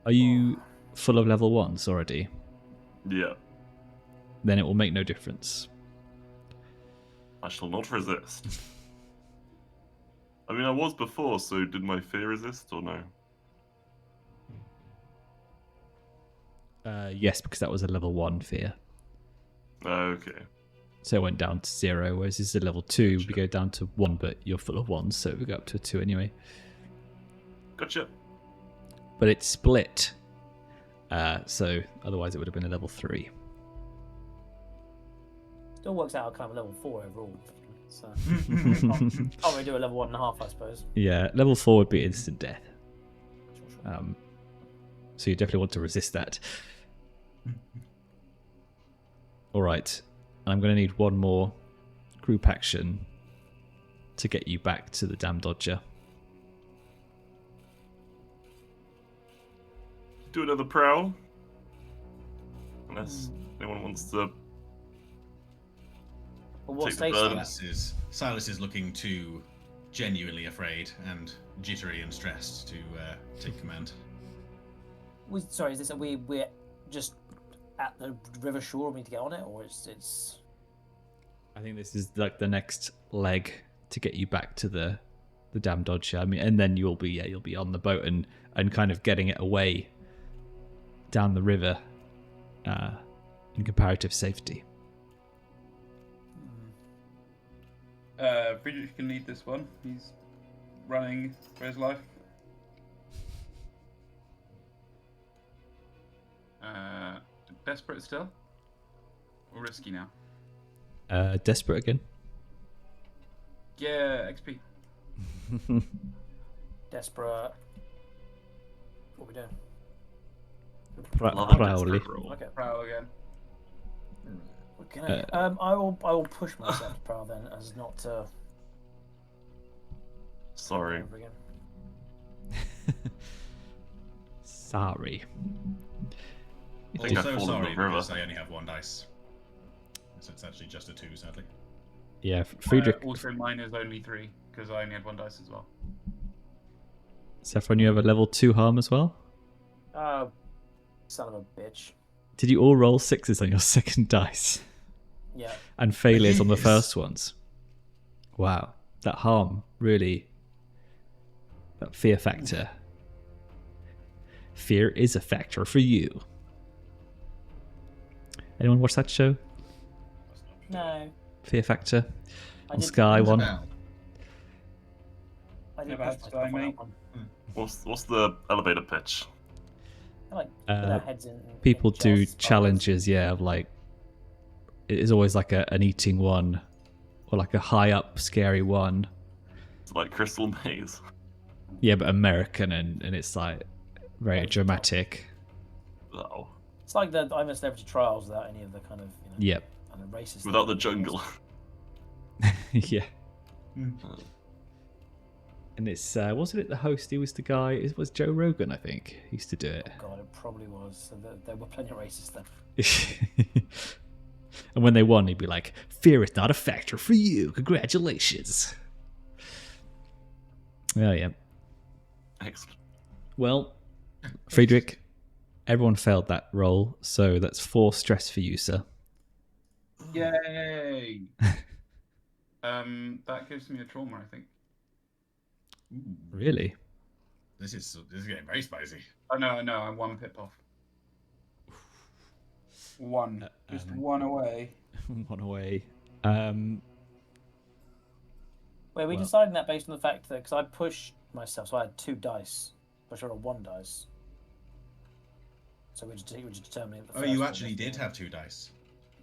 Are you full of level 1s already? Yeah, Then it will make no difference. I shall not resist. I mean, I was before, so did my fear resist or no? Yes, because that was a level 1 fear. Okay. So it went down to 0, whereas this is a level 2, we go down to 1, but you're full of 1s, so we go up to a 2 anyway. Gotcha. But it's split, so otherwise it would have been a level 3. Still works out kind of level 4 overall. So can't really do a level 1.5, I suppose. Yeah, level 4 would be instant death. Sure. So you definitely want to resist that. Alright, I'm going to need one more group action to get you back to the Dam Dodger. Do another prowl. Unless anyone wants to. But what Take the stage burden. is that? Silas is looking too genuinely afraid and jittery and stressed to take command. Sorry, is this we're just at the river shore? We need to get on it, or it's I think this is like the next leg to get you back to the Dam Dodger. I mean, and then you'll be on the boat and kind of getting it away down the river in comparative safety. Friedrich can lead this one. He's running for his life. Desperate still? Or risky now? Desperate again. Yeah, XP. desperate. What are we doing? Love a Probably. desperate roll. Okay. Prowl again. Okay. I will push myself to prowl then, as not to. Sorry. Over again. Sorry. I think I've Also fallen sorry in the river. because I only have 1 dice. So it's actually just a 2, sadly. Yeah, Friedrich. Also, mine is only 3 because I only had 1 dice as well. Saffron, you have a level 2 harm as well? Son of a bitch. Did you all roll 6s on your second dice? Yeah. And failures on the Yes. first ones? Wow. That harm, really. That fear factor. Fear is a factor for you. Anyone watch that show? No. Fear Factor? I On did- Sky One? Well, I I did Never push had to myself die, on mate. that one. What's the elevator pitch? I like put our heads in. People in do Joss' challenges, yeah, of like it is always like an eating one or like a high up scary one. It's like Crystal Maze. Yeah, but American and it's like very Over the top. dramatic. Oh, It's like the I'm a Celebrity Trials without any of the kind of Yep. kind of racist. without the thing. jungle. Yeah. Mm. And it's wasn't it the host? He was the guy. It was Joe Rogan, I think. He used to do it. God, it probably was. So there were plenty of racists then. And when they won, he'd be like, "Fear is not a factor for you. Congratulations." Well, yeah. Excellent. Well, Friedrich, everyone failed that roll, so that's 4 stress for you, sir. Yay! That gives me a trauma, I think. Ooh, Really? this is getting very spicy. Oh no, I'm 1 pip off. One. Just one away. One away. Wait, are we Well- deciding that based on the fact that because I pushed myself, so I had 2 dice, but I rolled 1 dice. So we're just determining. The Oh, first you one actually was did the- have 2 dice.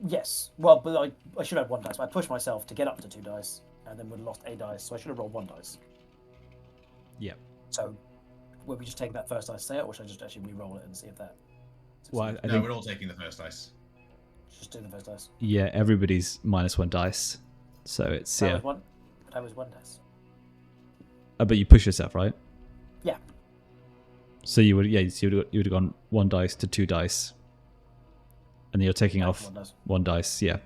Yes. Well, but I should have 1 dice. But I pushed myself to get up to 2 dice, and then would have lost a dice, so I should have rolled 1 dice. Yeah. So, will we just take that first dice, say it, or should I just actually re-roll it and see if that? Well, I No, think, we're all taking the first dice. Just do the first dice. yeah, everybody's -1 dice. So it's, That yeah. was one. That was 1 dice. But you push yourself, right? Yeah. So you would, yeah, so you would have gone 1 dice to 2 dice. And then you're taking off 1 dice. 1 dice, yeah.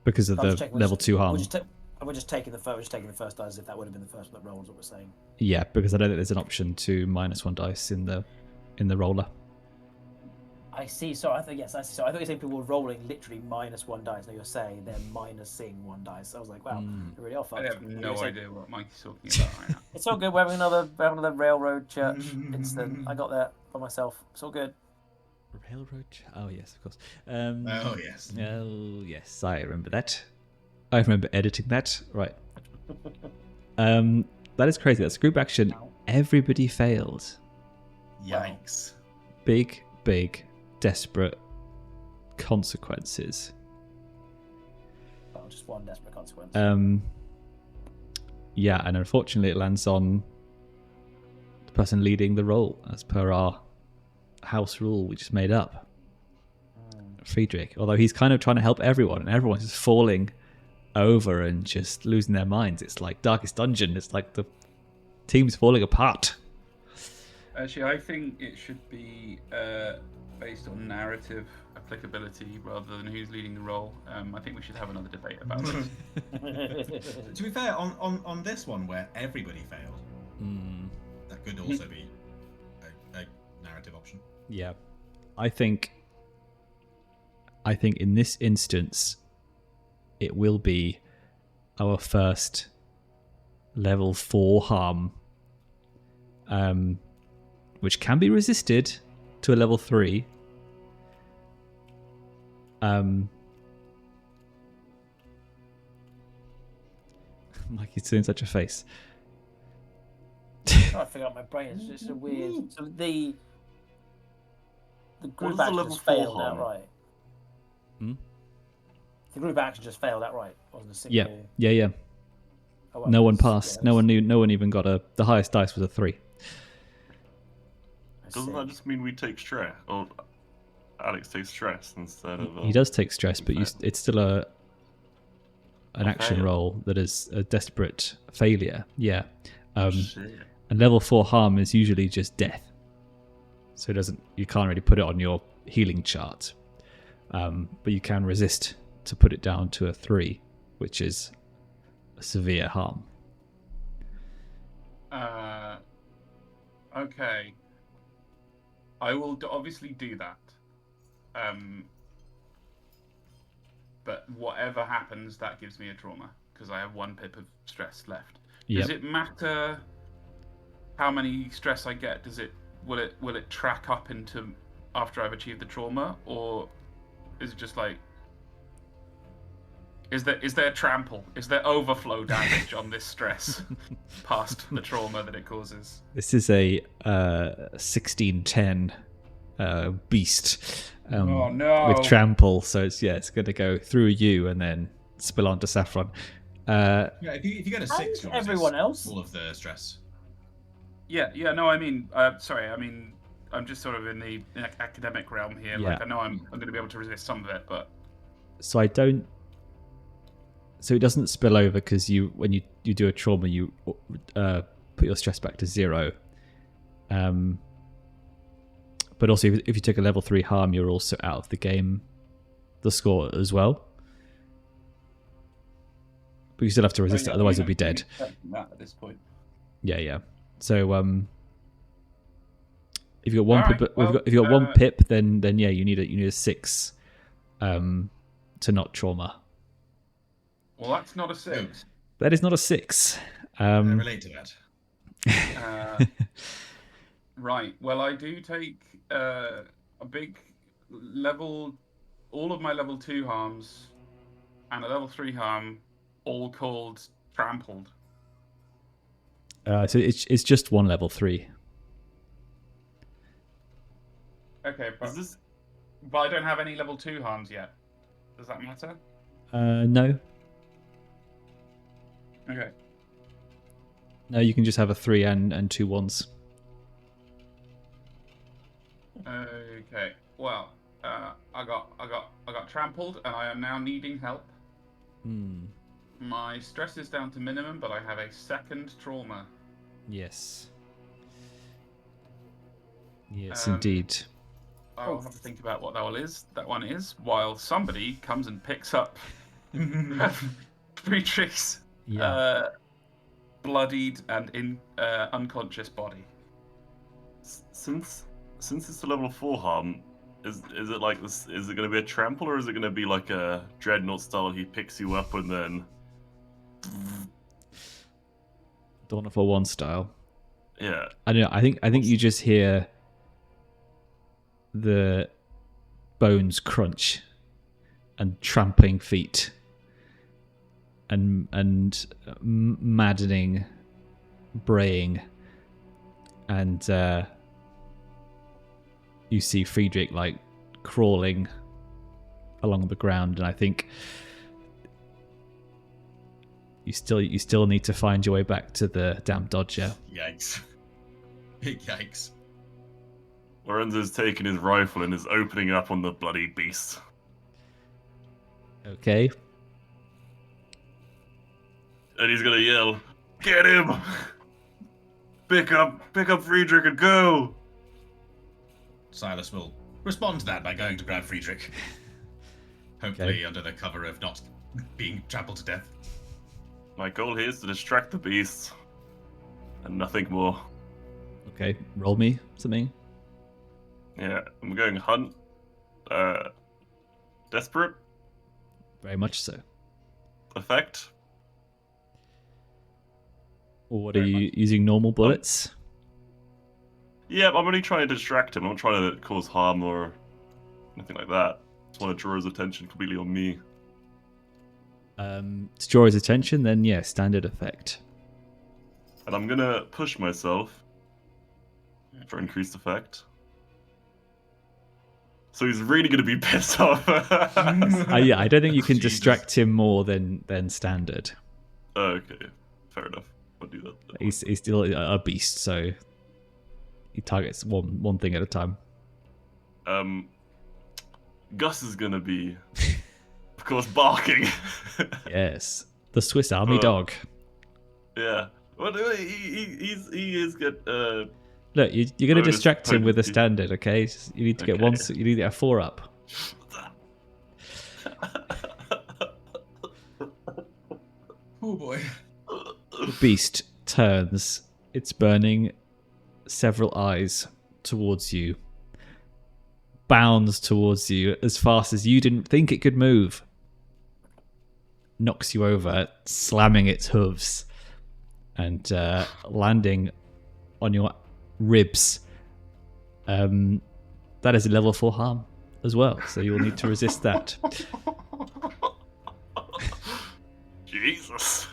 Because of I'm just the checking, level 2 harm. We're just taking the first. We're just taking the first dice if that would have been the first one that rolled. What we're saying. Yeah, because I don't think there's an option to -1 dice in the roller. I see. So I thought yes. I see. So I thought you were saying people were rolling literally -1 dice. Now you're saying they're minusing 1 dice. I was like, wow, they're really off. I have You no were saying- idea what Mikey's talking about right now. It's all good. We're having another railroad church incident. I got there by myself. It's all good. Railroad? Oh, yes, of course. Oh, yes. Oh, yes, I remember that. I remember editing that. Right. That is crazy. That's group action. Everybody failed. Yikes. Big, desperate consequences. Well, just 1 desperate consequence. Yeah, and unfortunately it lands on the person leading the roll, as per our house rule we just made up. Friedrich. Although he's kind of trying to help everyone, and everyone's just falling over and just losing their minds. It's like Darkest Dungeon. It's like the team's falling apart. Actually, I think it should be based on narrative applicability rather than who's leading the role. I think we should have another debate about it. To be fair, on this one where everybody failed, that could also be a narrative option. Yeah. I think in this instance it will be our first level 4 harm, which can be resisted to a level 3. Mikey's doing such a face. I figure out my brain. It's just a weird. So the What group is the action level just 4 failed harm? outright. Hmm? The group action just failed outright. Wasn't a Yeah, single. yeah. Oh, well, No one that's- passed. yeah, No one that's- knew. No one even got the highest dice was a 3. I Doesn't see. that just mean we take stress? Or Alex takes stress instead of. He does take stress, but it's still an action fail. roll that is a desperate failure. Yeah. Shit. And level 4 harm is usually just death, so you can't really put it on your healing chart. But you can resist to put it down to a 3, which is a severe harm. Okay. I will obviously do that. But whatever happens, that gives me a trauma because I have 1 pip of stress left. Yep. Does it matter how many stress I get? Will it track up into after I've achieved the trauma, or is it just like Is there trample? Is there overflow damage on this stress past the trauma that it causes? This is a 1610 beast Oh, no. with trample, so it's going to go through you and then spill onto Saffron. Yeah, if you get a 6, And you'll everyone resist else. all of the stress. Yeah. No, I mean, sorry. I mean, I'm just sort of in the academic realm here. Yeah. Like, I know I'm going to be able to resist some of it, but So so it doesn't spill over because when you do a trauma, you put your stress back to 0. But also, if you take a level 3 harm, you're also out of the game, the score as well. But you still have to resist it, otherwise you'll be dead. That at this point. Yeah. So if you got one Alright, pip, well, if you got one pip, then yeah, you need a 6 to not trauma. well, that's not a 6. That is not a 6. I relate to that. Right. Well, I do take a big level, all of my level 2 harms, and a level 3 harm, all called trampled. So it's just one level 3. Okay, but, Is this? but I don't have any level 2 harms yet. Does that matter? No, Okay. you can just have a 3 and 2 1s. Okay. Well, I got trampled, and I am now needing help. My stress is down to minimum, but I have a second trauma. Yes. Yes, Um, indeed. I'll have to think about what that one is, while somebody comes and picks up Friedrich's Yeah. bloodied and unconscious body. Since it's a level 4 harm, is it like this? Is it going to be a trample, or is it going to be like a dreadnought style? He picks you up and then. Dawn of War 1 style. Yeah. I don't know. I think you just hear the bones crunch and trampling feet and maddening braying, and you see Friedrich like crawling along the ground, and I think you still need to find your way back to the damn Dodger. Yikes. Big yikes. Lorenzo's taking his rifle and is opening up on the bloody beast. Okay. And he's gonna yell, "Get him! Pick up Friedrich and go!" Silas will respond to that by going to grab Friedrich. Hopefully under the cover of not being trampled to death. My goal here is to distract the beast, and nothing more. Okay. Roll me something. Yeah, I'm going hunt. Desperate Very much so. effect. Or what are you using? Normal bullets? Yeah, I'm only trying to distract him. I'm not trying to cause harm or anything like that. Just want to draw his attention completely on me. To draw his attention, then yeah, standard effect. And I'm gonna push myself for increased effect. So he's really gonna be pissed off. Yeah, I don't think you can Jesus. distract him more than standard. Okay, fair enough. I'll do that. He's still a beast, so he targets one thing at a time. Gus is gonna be, of course, barking. Yes, the Swiss Army dog. Yeah. Well, he is good. Look, you're going to bonus distract him with a potency. standard, okay? You need to get Okay. you need to get a 4 up. Oh boy. The beast turns, its burning several eyes towards you, bounds towards you as fast as you didn't think it could move, knocks you over, slamming its hooves and landing on your ribs. That is a level 4 harm as well, so you will need to resist that. Jesus.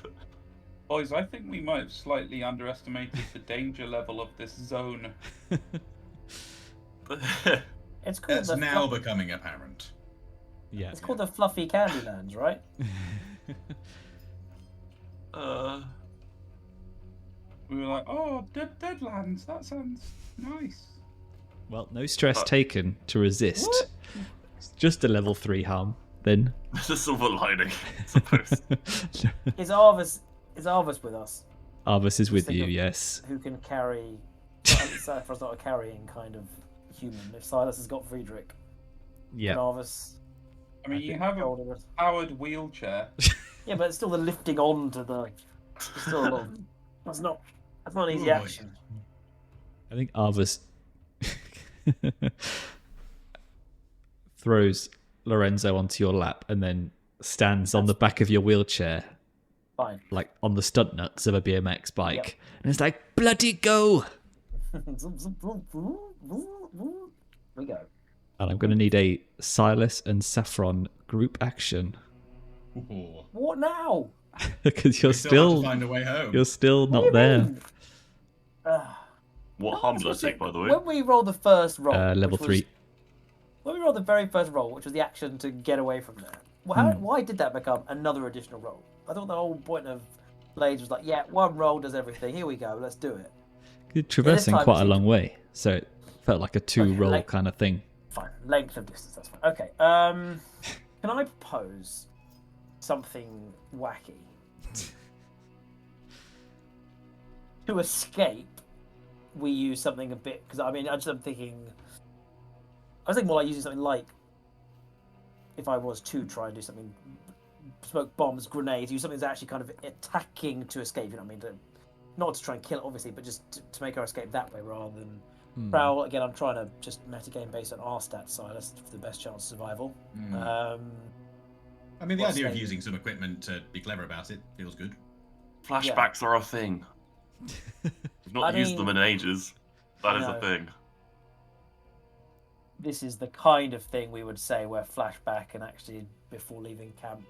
Boys, I think we might have slightly underestimated the danger level of this zone. It's called That's now becoming apparent. Yeah. It's called the Fluffy Candylands, right? We were like, oh, Deadlands, that sounds nice. Well, no stress taken to resist. What? It's just a level 3 harm, then. There's a silver lining, I suppose. Is Arvis with us? Arvis is with think you, of- yes. Who can carry? Saffron's not a carrying kind of human. If Silas has got Friedrich, Yeah. can Arvis I mean, you have a hold it? powered wheelchair. Yeah, but it's still the lifting on to the. It's still a lot. That's not an easy Ooh. action. I think Arvis throws Lorenzo onto your lap and then stands on the back of your wheelchair, Fine. like on the stunt nuts of a BMX bike. Yep. And it's like, bloody go! We go. And I'm going to need a Silas and Saffron group action. Ooh. What now? Because you're We still have still to find a way home. you're still What do not you there. mean? What harm did I take, by the way? When we rolled the first roll, Level which was- 3. When we rolled the very first roll, which was the action to get away from there, why did that become another additional roll? I thought the whole point of Blades was like, yeah, one roll does everything. Here we go, let's do it. You're traversing time quite a it's- long way, so it felt like a 2-roll like- kind of thing. Fine, length of distance, that's fine. Okay, can I propose something wacky? To escape, we use something a bit, because I mean, I'm thinking more like using something like, if I was to try and do something, smoke bombs, grenades, use something that's actually kind of attacking to escape, you know what I mean? Not to try and kill it, obviously, but just to make our escape that way rather than prowl. Again, I'm trying to just metagame based on our stats, Silas, for the best chance of survival. I mean, the What's idea of that? using some equipment to be clever about it feels good. Flashbacks are a thing. We've not I used mean, them in ages. That is no. a thing. This is the kind of thing we would say where flashback and actually, before leaving camp,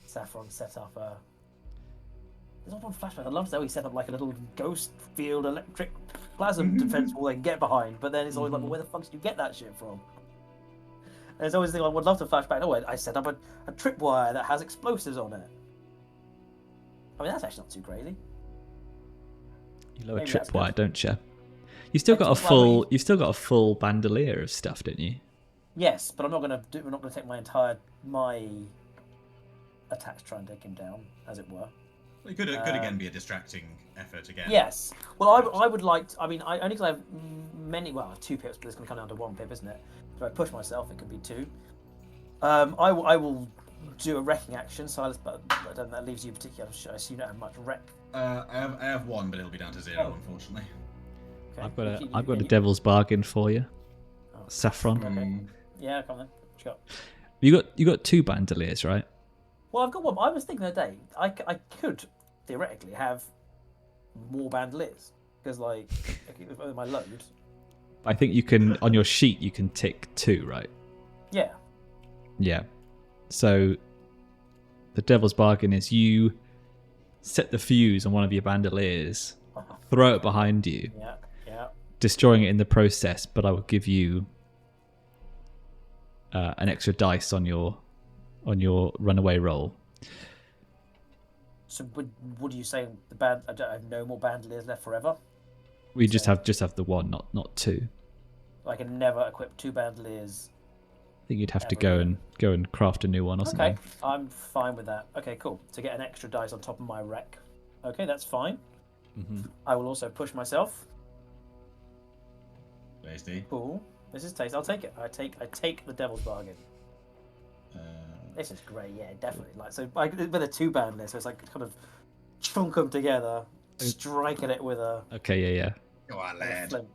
Saffron set up a... There's not one flashback. I love how he set up like a little ghost field electric plasm defense wall they can get behind, but then it's always like, well, where the fuck did you get that shit from? And it's always the thing I would love to flashback. Oh, I set up a tripwire that has explosives on it. I mean, that's actually not too crazy. You lower Maybe that's tripwire, good. don't you? You've still got a Tripwire, full. You've still got a full bandolier of stuff, don't you? Yes, but I'm not gonna take my attack to try and take him down, as it were. It could again be a distracting effort again. Yes. Well, I would like to, I mean, only because I have many, well, 2 pips, but it's going to come down to 1 pip, isn't it? If I push myself, it could be 2. I will do a wrecking action, Silas, but I don't think that leaves you particularly. I assume you don't have much wreck. I have 1, but it'll be down to 0, Oh. unfortunately. Okay. I've got a devil's bargain for you, Oh, Saffron. Okay. Yeah, come on then. What you got? You got 2 bandoliers, right? Well, I've got 1. I was thinking the other day, I could theoretically have more bandoliers because, like, with my load. I think you can on your sheet you can tick 2, right? Yeah. Yeah. So the devil's bargain is you set the fuse on one of your bandoliers, throw it behind you, Yeah. Yeah. destroying it in the process, but I will give you an extra dice on your runaway roll. So, what are you saying? I have no more bandoliers left forever. We just have the 1, not 2. I can never equip 2 bandoliers. I think you'd have to Ever go and craft a new one or Okay, something. I'm fine with that. Okay, cool. To get an extra dice on top of my wreck. Okay, that's fine. I will also push myself. Tasty. Cool. This is taste. I'll take it. I take the devil's bargain. This is great. Yeah, definitely. Like so, with a 2 bandolier, so it's like kind of chunk them together, striking it with a. Okay, yeah. Go on, with a lad. flint.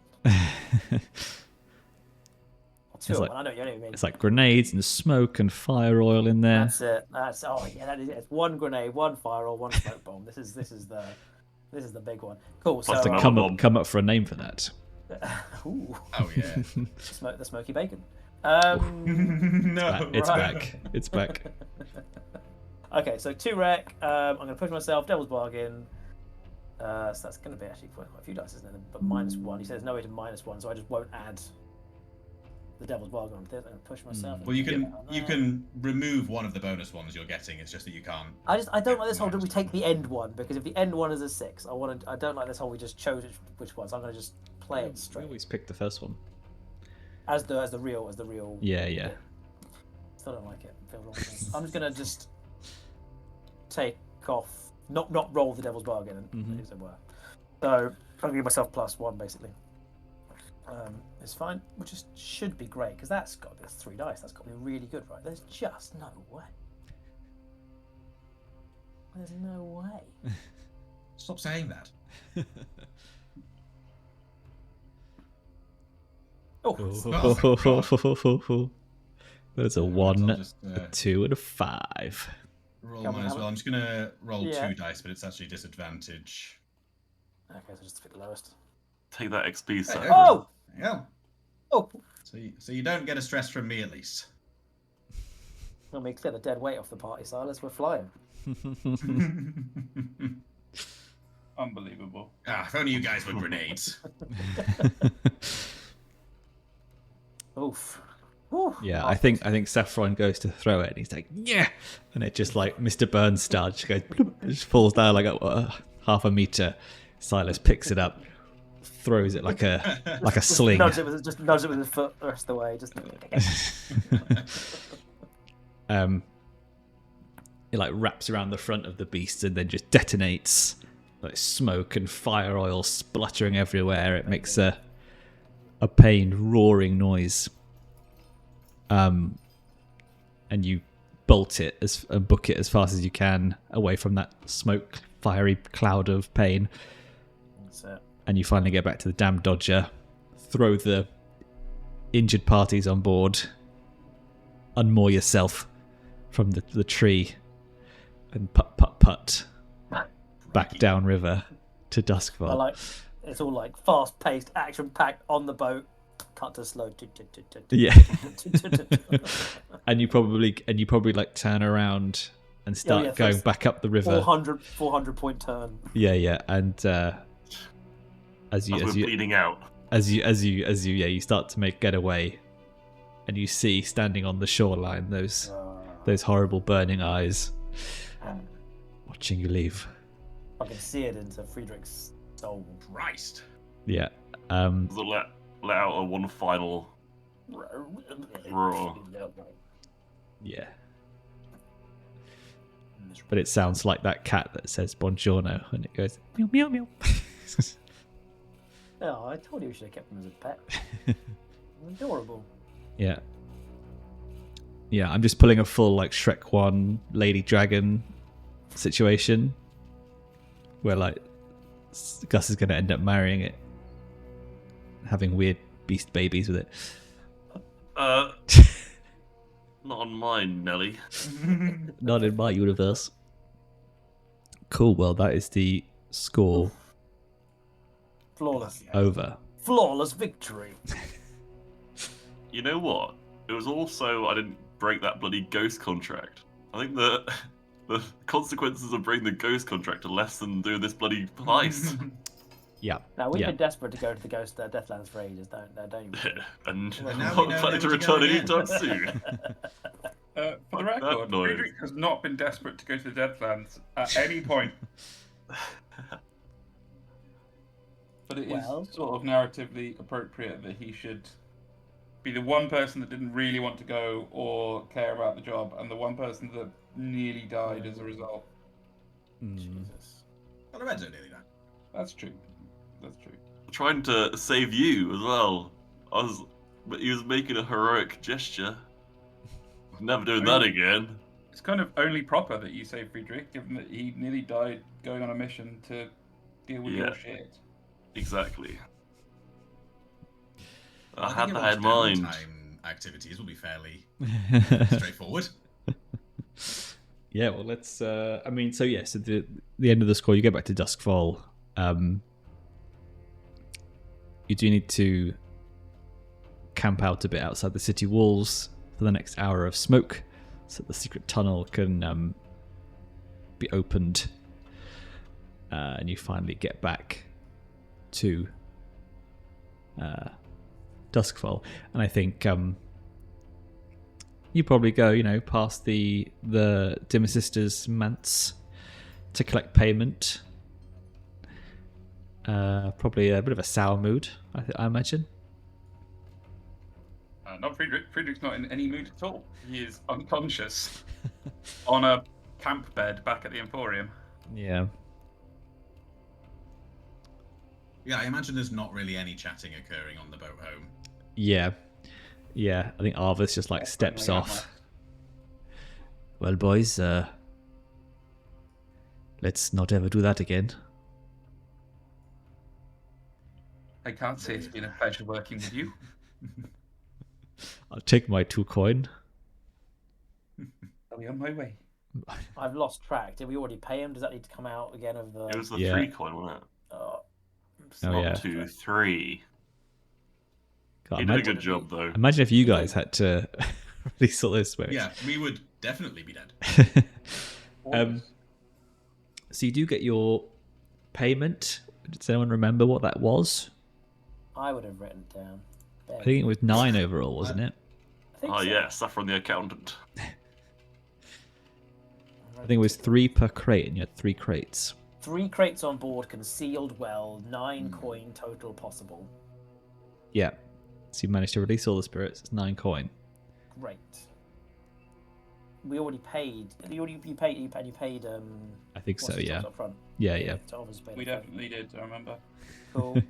It's Two of like- them, I know you know what I mean. It's like grenades and smoke and fire oil in there. That's it. That's that is it. It's 1 grenade, 1 fire, or 1 smoke bomb. This is the big one. Cool. So Have to Another come up for a name for that. ooh, Oh yeah. the smoky bacon. No. It's right. back. It's back. Okay, so 2 wreck. I'm going to push myself. Devil's bargain. So that's going to be actually quite a few dice, isn't it? But -1. He says no way to -1, so I just won't add the devil's bargain on this. I'm going to push myself. Well, you can remove one of the bonus ones you're getting. It's just that you can't. I don't like this whole. Do we take the end one? Because if the end one is a 6, I don't like this whole. We just chose which one. So I'm going to just play it We straight always pick the first one. as the real. Yeah. Still don't like it. Feels wrong. I'm just going to take off. Not roll the devil's bargain, as it were. So I'm going to give myself +1 basically. It's fine, which should be great because that's got to be 3 dice. That's got to be really good, right? There's just no way. There's no way. Stop saying that. There's a 1, a 2, and a 5. Roll mine as well. I'm just gonna roll 2 dice, but it's actually disadvantage. Okay, so just pick the lowest. Take that XP, Saffron. Oh! Yeah. Oh! So you don't get a stress from me at least. Let me clear the dead weight off the party, Silas. We're flying. Unbelievable. If only you guys were grenades. Oof. Yeah, I think Saffron goes to throw it, and he's like, yeah, and it just like Mr. Burns style, just goes, bloop, it just falls down like half a meter. Silas picks it up, throws it like a sling. Nudge it with his foot the rest of the way. Just. It like wraps around the front of the beast and then just detonates, like smoke and fire oil spluttering everywhere. It makes a pained roaring noise. And you bolt it and book it as fast as you can away from that smoke, fiery cloud of pain. That's it. And you finally get back to the damn Dodger, throw the injured parties on board, unmoor yourself from the tree, and put back downriver to Duskfall. It's all like fast-paced, action-packed on the boat. Cut to slow. Yeah. and you probably like turn around and start going back up the river. 400 point turn. Yeah, and as you bleeding out. As you start to make getaway, and you see standing on the shoreline those horrible burning eyes watching you leave. I can see it into Friedrich's soul. Christ. Yeah. Let out a one final roar. Yeah. But it sounds like that cat that says buongiorno, and it goes meow meow meow. Oh, I told you we should have kept him as a pet. Adorable. Yeah. Yeah, I'm just pulling a full like Shrek 1 Lady Dragon situation where like Gus is going to end up marrying it, having weird beast babies with it. Not on mine, Nelly. Not in my universe. Cool, well that is the score. Flawless. Over. Flawless victory. You know what? It was also I didn't break that bloody ghost contract. I think the consequences of breaking the ghost contract are less than doing this bloody heist. Yeah. Now we've been desperate to go to the ghost Deathlands for ages, don't you? And Well, now not we know planning to never to go return again. anytime soon. For the Fuck record, that noise. Friedrich has not been desperate to go to the Deathlands at any point. But it is sort of narratively appropriate that he should be the one person that didn't really want to go or care about the job, and the one person that nearly died as a result. Jesus. Well, Lorenzo nearly died. That's true. That's true. Trying to save you as well. But he was making a heroic gesture. Never doing that again. It's kind of only proper that you save Friedrich, given that he nearly died going on a mission to deal with your shit. Exactly. Well, I had think that in mind. downtime activities will be fairly straightforward. Yeah, well, let's. So the end of the score, you get back to Duskfall. You do need to camp out a bit outside the city walls for the next hour of smoke, so the secret tunnel can be opened, and you finally get back to Duskfall. And I think you probably go, past the Dimmer Sisters manse to collect payment. Probably a bit of a sour mood, I imagine. Not Friedrich. Friedrich's not in any mood at all. He is unconscious on a camp bed back at the Emporium. Yeah. Yeah, I imagine there's not really any chatting occurring on the boat home. Yeah. I think Arvis just steps off. Well, boys, let's not ever do that again. I can't say it's been a pleasure working with you. I'll take my 2 coin. I'll be on my way. I've lost track. Did we already pay him? Does that need to come out again of the? It was the Yeah. 3 coin, wasn't it? Oh, Oh, yeah. 1, 2, 3. God, He did a good job, though. Imagine if you guys had to release all those spirits. Yeah, we would definitely be dead. So you do get your payment. Does anyone remember what that was? I would have written it down. I think it was 9 overall, wasn't it? I think Oh, so. yeah, Saffron the accountant. I think it was 3 per crate, and you had 3 crates. 3 crates on board, concealed well, 9 coin total possible. Yeah. So you managed to release all the spirits. It's 9 coin. Great. We already paid. You paid. I think so. what's it Yeah. up front? Yeah. So obviously paid We up front. definitely did, I remember. Cool.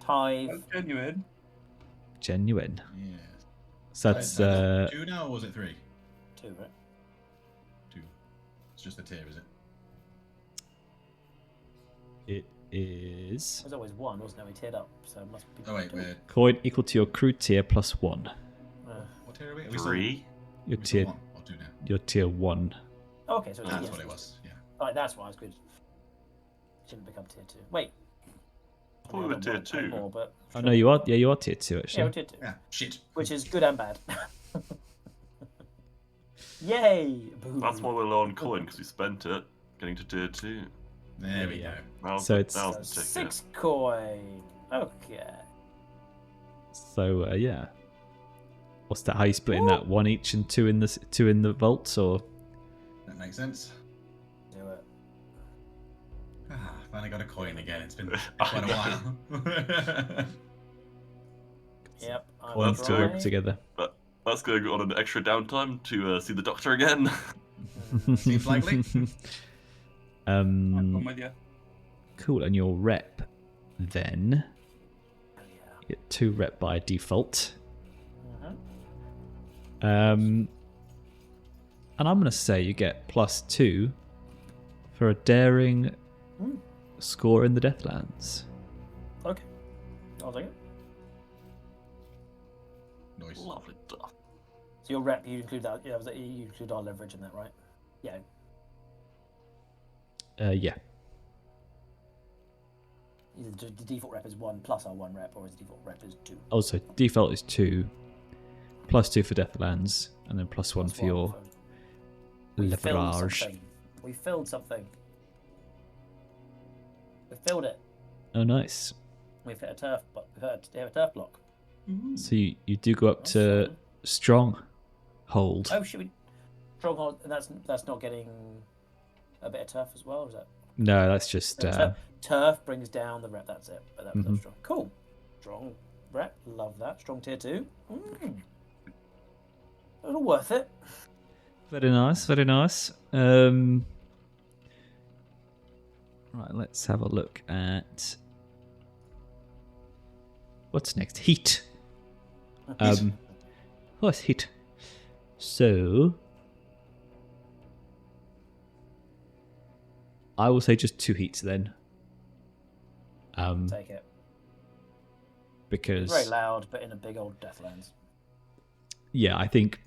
Tithe. That's genuine. Genuine. Yeah. So that's 2 now, or was it 3? 2, right? 2. It's just a tier, is it? it is There's always 1, wasn't it? We tiered up, so it must be. Oh wait, 2. we're coin equal to your crew tier plus 1. what tier are we? Are we still- 3? Your are we still tier 1 or 2 now? your tier 1. Okay, so it's That's yes, what it it's- was. Yeah. Right, that's why I was good. Shouldn't become tier 2. Wait. I thought we were tier 2. More, but Oh no, you are tier 2 yeah, actually. we're tier 2. Yeah. Shit. Which is good and bad. Yay! Boo. That's why we're low on coin, because we spent it getting to tier 2. There we Yeah. go. Now, So it's- now So the ticket. 6 coin. Okay. So yeah. What's that? How you splitting that? 1 each and 2 in the vaults, or That makes sense. Do it. Finally got a coin again. It's been quite a while. Yep. I'm coins to work dry. together? That's going on an extra downtime to see the doctor again. Seems likely. I'm with you. Cool. And your rep then Hell yeah. you get 2 rep by default. Mhm. And I'm gonna say you get +2 for a daring score in the Deathlands. Okay. I'll take it. Nice. Lovely stuff. So your rep, you include that. Yeah, you include our leverage in that, right? Yeah. Yeah. Either the default rep is 1 plus our 1 rep, or his default rep is 2. Also, default is 2, +2 for Deathlands, and then +1 Plus for your one We filled leverage. something. We filled something. We filled it. Oh, nice. We've hit a turf, but we've hit a turf block. So you do go up That's to fun. Stronghold. Oh, should we? Stronghold. And that's not getting a bit of turf as well, is that? No, that's just Turf brings down the rep. That's it. But that's Mhm. strong. Cool. Strong rep. Love that. Strong tier 2. All worth it. very nice, very nice. Right, let's have a look at what's next. Heat. What's heat? So I will say just 2 heats then. Take it. Because Very loud, but in a big old Deathlands. yeah, I think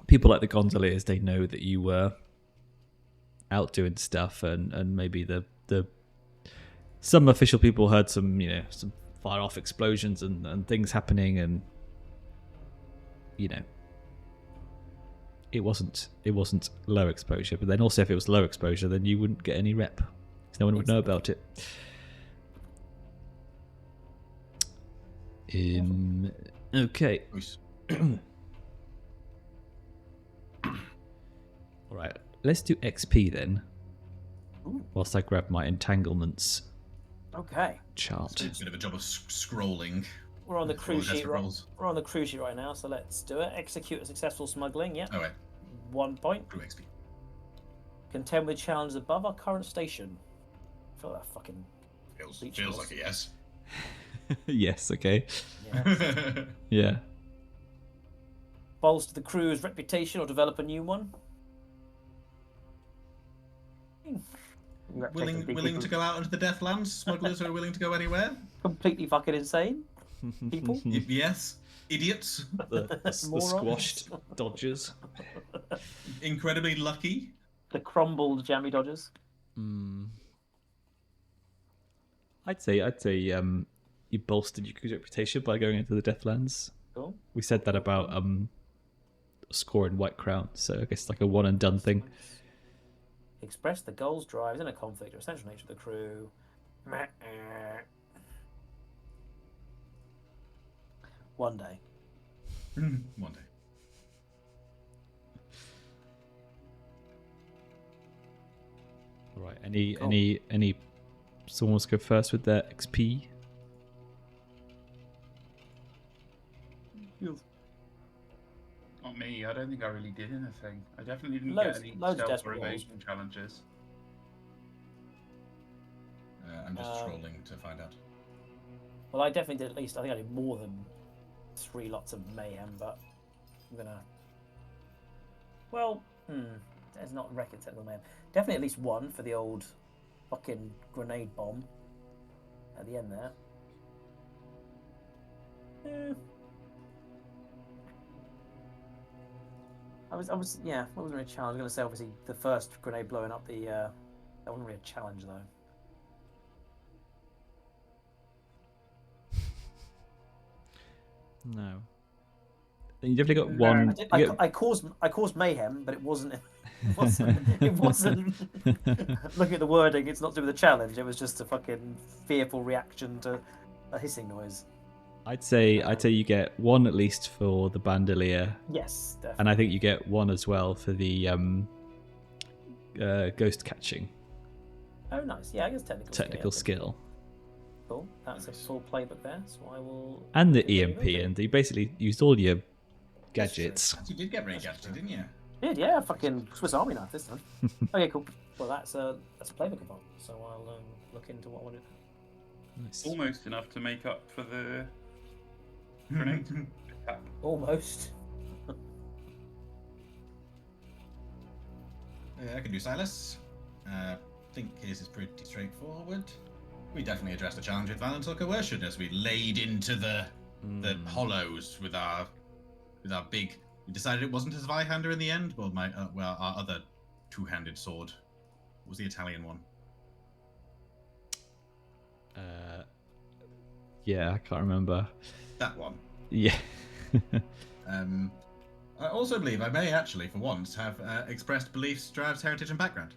people like the Gondoliers, they know that you were out doing stuff, and maybe the some official people heard some some fire off explosions and things happening, and it wasn't low exposure. But then also, if it was low exposure, then you wouldn't get any rep. No one would know about it. Okay. All right. Let's do XP then. Ooh. Whilst I grab my entanglements Okay. chart. It's a bit of a job of scrolling. We're on the before cruise sheet. desperate rolls. We're on the cruise sheet right now, so let's do it. Execute a successful smuggling. Yeah. Oh wait, 1 point. crew XP. Contend with challenges above our current station. I feel like that fucking Feels like a yes. Yes. Okay. yeah. Yeah. Bolster the crew's reputation or develop a new one. Willing to go out into the Deathlands? Smugglers who are willing to go anywhere? Completely fucking insane. People. Yes. Idiots. The squashed dodgers. Incredibly lucky. The crumbled jammy dodgers. I'd say you bolstered your crew's reputation by going into the Deathlands. Cool. We said that about scoring White Crown, so I guess like a one and done thing. Express the goals, drives, and a conflict or essential nature of the crew. One day. One day. All right. Any someone wants to go first with their XP? Not me. I don't think I really did anything. I definitely didn't Loads get any of stealth or desperate rolls. evasion challenges. I'm just scrolling to find out. Well, I definitely did at least. I think I did more than 3 lots of mayhem, but I'm gonna. Well, there's not record technical mayhem. Definitely at least 1 for the old fucking grenade bomb at the end there. I was, yeah, it wasn't really a challenge. I was going to say, obviously, the first grenade blowing up the, that wasn't really a challenge, though. No. You definitely got one. I caused mayhem, but it wasn't. It wasn't. Looking at the wording, it's not to do with the challenge. It was just a fucking fearful reaction to a hissing noise. I'd say you get 1 at least for the bandolier. Yes, definitely. And I think you get 1 as well for the ghost catching. Oh, nice. Yeah, I guess technical skill. Cool. That's a full playbook there, so I will. And the EMP, and you basically used all your gadgets. You did get ray gadgets, didn't you? Did, yeah, fucking Swiss Army knife this time. Okay, cool. Well, that's a playbook about, so I'll look into what I want to do. Nice. Almost enough to make up for the grenade attack. Almost. I can do Silas. I think his is pretty straightforward. We definitely addressed the challenge with violence or coercion as we laid into the hollows with our big. We decided it wasn't a Zweihander in the end, but our other two-handed sword. What was the Italian one? Yeah, I can't remember. That one. Yeah. I also believe I may actually, for once, have expressed beliefs, drives, heritage, and background.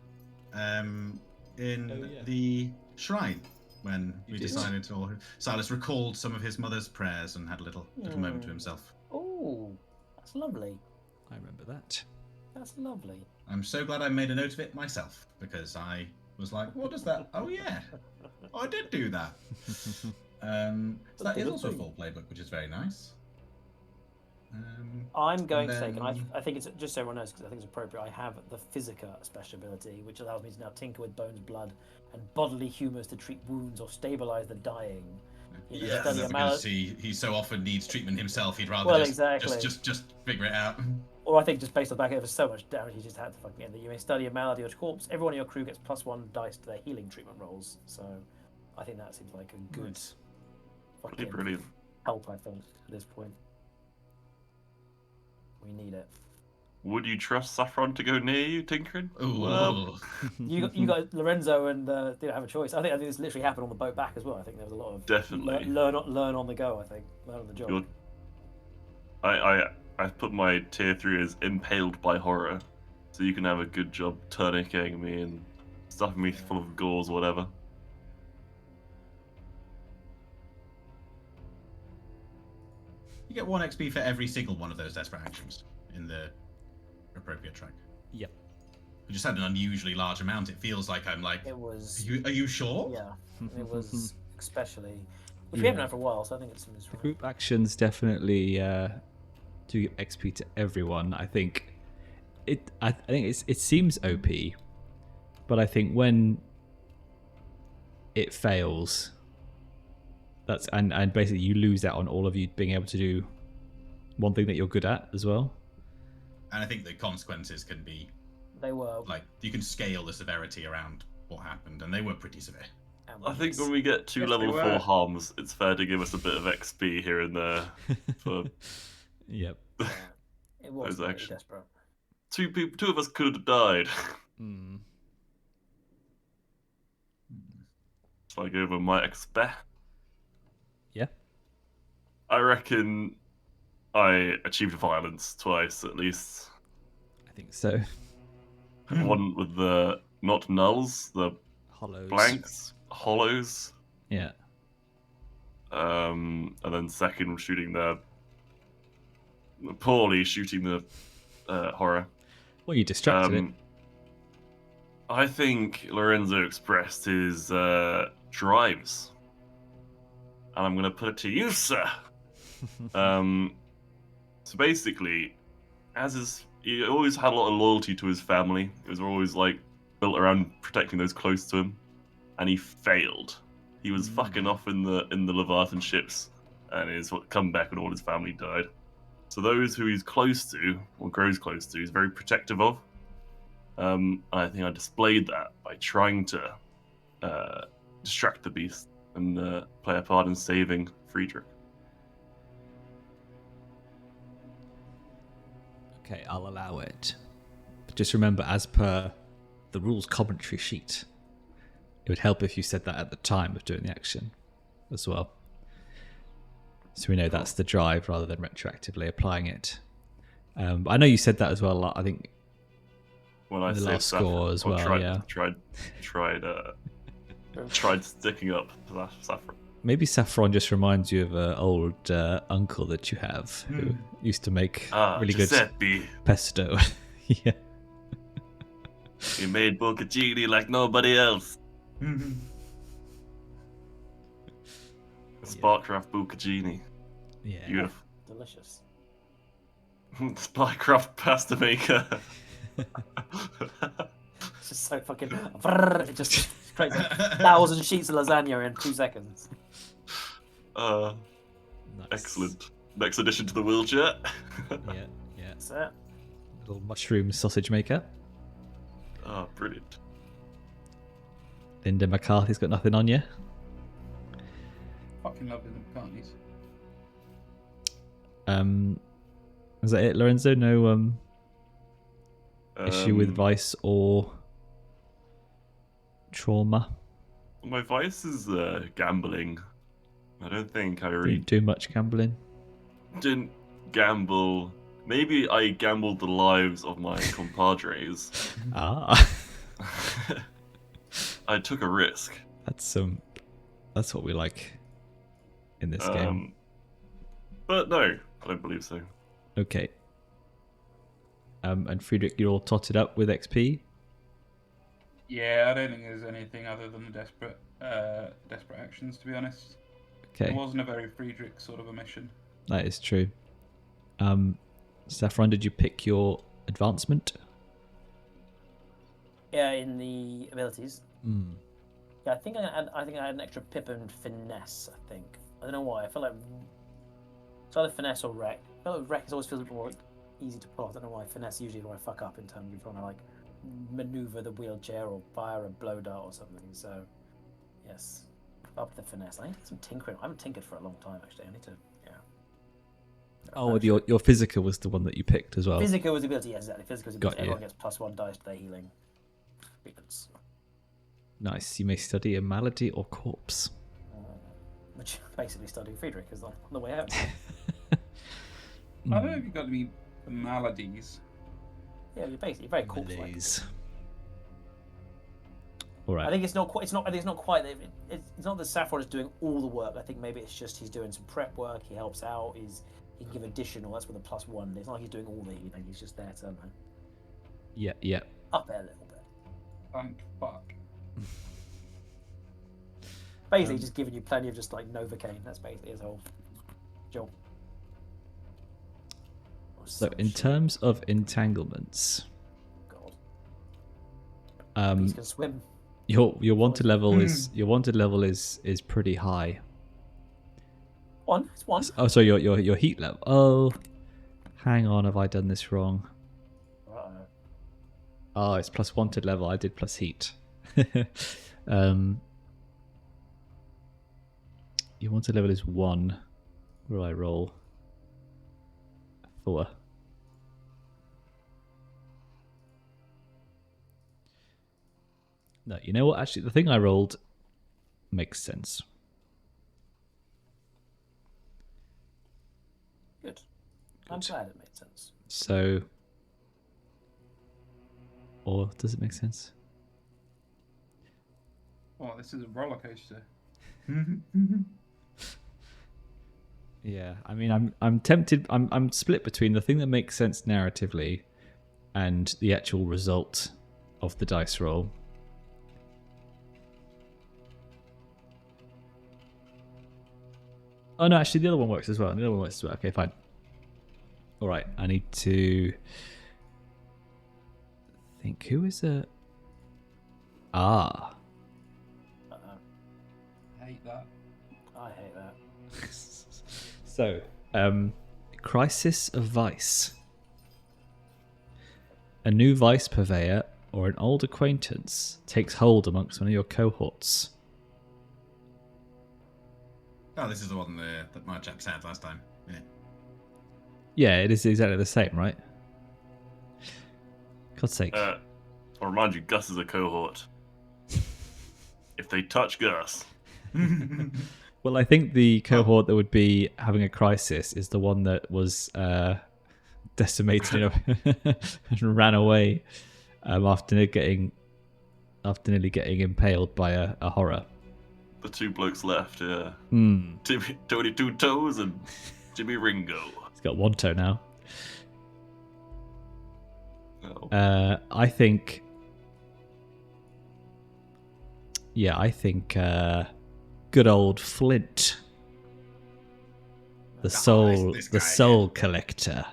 In the shrine, when we decided, or Silas recalled some of his mother's prayers and had a little moment to himself. Oh, that's lovely. I remember that. That's lovely. I'm so glad I made a note of it myself, because I was like, what is that? Oh yeah, I did do that. So that is also a full playbook, which is very nice. I'm going to take, and I think it's just so everyone knows, because I think it's appropriate. I have the Physica special ability, which allows me to now tinker with bones, blood, and bodily humours to treat wounds or stabilise the dying. Yeah, because he so often needs treatment himself. He'd rather just figure it out. Or I think just based on the back, it was so much damage, he just had to fucking end it. You may study a malady or corpse. Everyone in your crew gets +1 dice to their healing treatment rolls. So I think that seems like a good fucking brilliant help, I think, at this point. We need it. Would you trust Saffron to go near you, tinkering? You got Lorenzo and didn't have a choice. I think this literally happened on the boat back as well. I think there was a lot of definitely learn on the go. I think learn on the job. I've put my tier 3 as impaled by horror, so you can have a good job tourniqueting me and stuffing me full of gauze or whatever. You get 1 XP for every single one of those desperate actions in the appropriate track. Yep. We just had an unusually large amount. It feels like I'm like. It was. Are you sure? Yeah, it was especially. Which we haven't had for a while, so I think it's The group actions definitely do give XP to everyone. I think it seems OP, but I think when it fails, and basically you lose out on all of you being able to do one thing that you're good at as well. And I think the consequences can be. They were like you can scale the severity around what happened, and they were pretty severe. I think when we get 2 Yes, level they 4 were. harms, it's fair to give us a bit of XP here and there for Yep. it was Those pretty actions. desperate. 2 of us could have died. Mm. Shall I go over my XP? Yeah. I reckon I achieved violence twice at least. I think so. One with the not nulls, the Hollows. blanks, hollows. Yeah. And then second shooting the poorly shooting the horror. Well, you distracted it. I think Lorenzo expressed his drives, and I'm going to put it to you, sir. So basically, he always had a lot of loyalty to his family. It was always like built around protecting those close to him, and he failed. He was fucking off in the Leviathan ships, and he's come back when all his family died. So those who he's close to, or grows close to, he's very protective of. I think I displayed that by trying to distract the beast and play a part in saving Friedrich. Okay, I'll allow it. But just remember, as per the rules commentary sheet, it would help if you said that at the time of doing the action as well. So we know that's the drive rather than retroactively applying it. I know you said that as well a lot. I think When I the saved last score as well, tried sticking up to Saffron. Maybe Saffron just reminds you of an old uncle that you have who used to make really Giuseppe. good pesto. Yeah. He made bocconcini like nobody else. Sparkcraft bocconcini. Yeah. Beautiful. Delicious. Sparkcraft pasta maker. It's just so fucking. It just creates 1,000 sheets of lasagna in 2 seconds. Nice. Excellent. Next addition to the wheelchair. Yeah. That's it. Little mushroom sausage maker. Oh, brilliant. Linda McCarthy's got nothing on you. Fucking love the McCartneys. Is that it, Lorenzo? No issue with vice or trauma? My vice is gambling. I don't think I really Didn't do much gambling. didn't gamble. Maybe I gambled the lives of my compadres. Ah. I took a risk. That's what we like in this game. But no, I don't believe so. Okay. And Friedrich, you're all totted up with XP? Yeah, I don't think there's anything other than the desperate actions, to be honest. Okay. It wasn't a very Friedrich sort of a mission. That is true. Saffron, did you pick your advancement? Yeah, in the abilities. Mm. Yeah, I think I had an extra pip and finesse. I think I don't know why. I felt like it's either finesse or wreck. I feel like wreck always feels a bit more easy to pull off. I don't know why finesse usually where I fuck up in terms of trying to like maneuver the wheelchair or fire a blow dart or something. So yes, up the finesse. I need to get some tinkering. I haven't tinkered for a long time actually. I need to Oh, your physical was the one that you picked as well. Physical was ability, yes, exactly. Physical was ability. Got you. Everyone gets +1 dice to their healing. Treatments. Nice. You may study a malady or corpse. Which basically studying Friedrich is on the way out. I don't know if you've got any maladies. Yeah, you're basically very corpse-like. Malaise. All right. I think it's not quite. It's not. I think it's not quite. It's not that Saffron is doing all the work. I think maybe it's just he's doing some prep work. He helps out. He can give additional. That's with a +1. It's not like he's doing all the. He's just there to Yeah. up there a little bit. Thank fuck. Basically, just giving you plenty of just like Novocaine. That's basically his whole job. So in terms of entanglements, God, he's gonna swim. your wanted level is pretty high. It's one. Oh, so your heat level. Oh, hang on, have I done this wrong? Oh, it's plus wanted level. I did plus heat. Your wanted level is 1. What do I roll? 4. No, you know what? Actually, the thing I rolled makes sense. Good. I'm glad it made sense. So, or does it make sense? Oh, this is a roller coaster. Yeah, I mean, I'm tempted. I'm split between the thing that makes sense narratively and the actual result of the dice roll. Oh no, actually, the other one works as well. The other one works as well. Okay, fine. All right, I need to think. Who is a? Ah. I hate that. I hate that. So, crisis of vice. A new vice purveyor or an old acquaintance takes hold amongst one of your cohorts. Oh, this is the one that my chap said last time. Yeah. Yeah, it is exactly the same, right? God's sake. I'll remind you, Gus is a cohort. If they touch Gus. Well, I think the cohort that would be having a crisis is the one that was decimated and ran away after nearly getting impaled by a horror. The 2 blokes left, yeah. Mm. Tony Two Toes and Jimmy Ringo. He's got one toe now. Oh. I think good old Flint, the soul collector.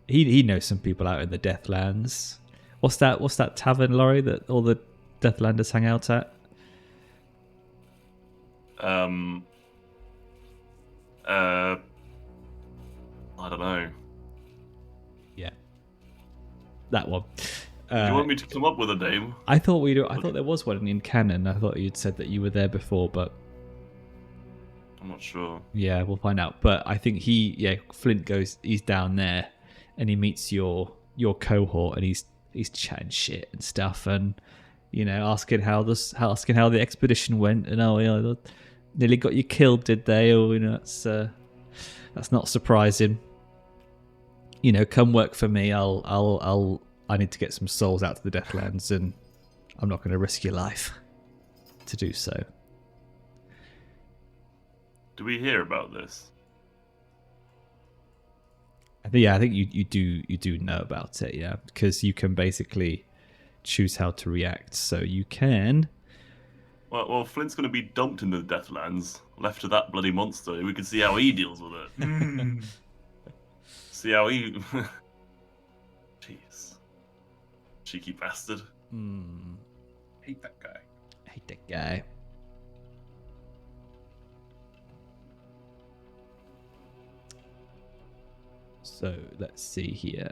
He knows some people out in the Deathlands. What's that tavern, Lawrie, that all the Deathlanders hang out at? I don't know. Yeah, that one. Do you want me to come up with a name? I thought there was one in canon. I thought you'd said that you were there before, but I'm not sure. Yeah, we'll find out. But I think Flint he's down there, and he meets your cohort, and he's chatting shit and stuff, and asking how the expedition went, and nearly got you killed, did they? Or that's not surprising. Come work for me. I need to get some souls out to the Deathlands, and I'm not going to risk your life to do so. Do we hear about this? I think you do know about it, yeah, because you can basically choose how to react. So you can. Well, Flint's going to be dumped into the Deathlands, left to that bloody monster. We can see how he deals with it. See how he. Jeez. Cheeky bastard. Hate that guy. So let's see here.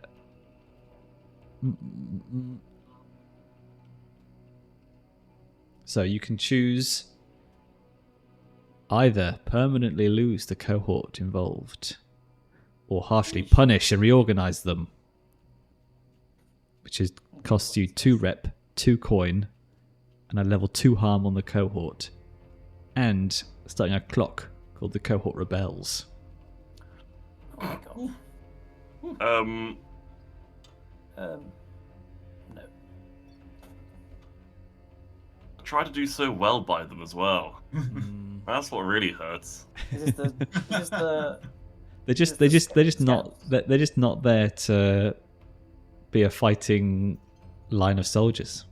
So you can choose either permanently lose the cohort involved or harshly punish and reorganize them, which costs you 2 rep, 2 coin, and a level 2 harm on the cohort, and starting a clock called the Cohort Rebels. my god. No. I try to do so well by them as well. That's what really hurts. Is this the They're just not there to be a fighting line of soldiers.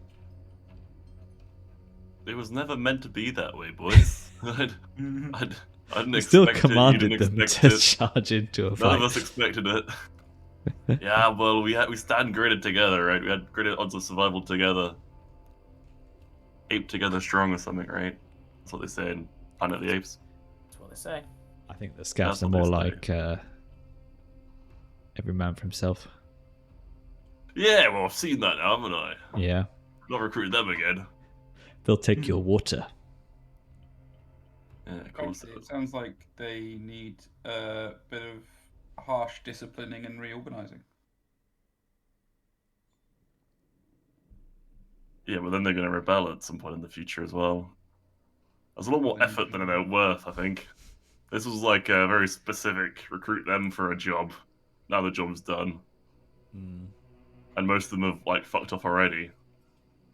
It was never meant to be that way, boys. I didn't You still expect it. You commanded didn't them expect to it. charge into a None fight. of us expected it. Yeah, well, we stand gridded together, right? We had gridded odds of survival together. Ape together strong or something, right? That's what they say in Planet of the Apes. That's what they say. I think the scouts That's are what more they say. like every man for himself. Yeah, well, I've seen that now, haven't I? Yeah, Not recruit them again. they'll take your water. Yeah, of course. It sounds like they need a bit of harsh disciplining and reorganizing. Yeah, but then they're going to rebel at some point in the future as well. There's a lot more effort than they're worth, I think. This was like a very specific recruit them for a job. Now the job's done. And most of them have like fucked off already.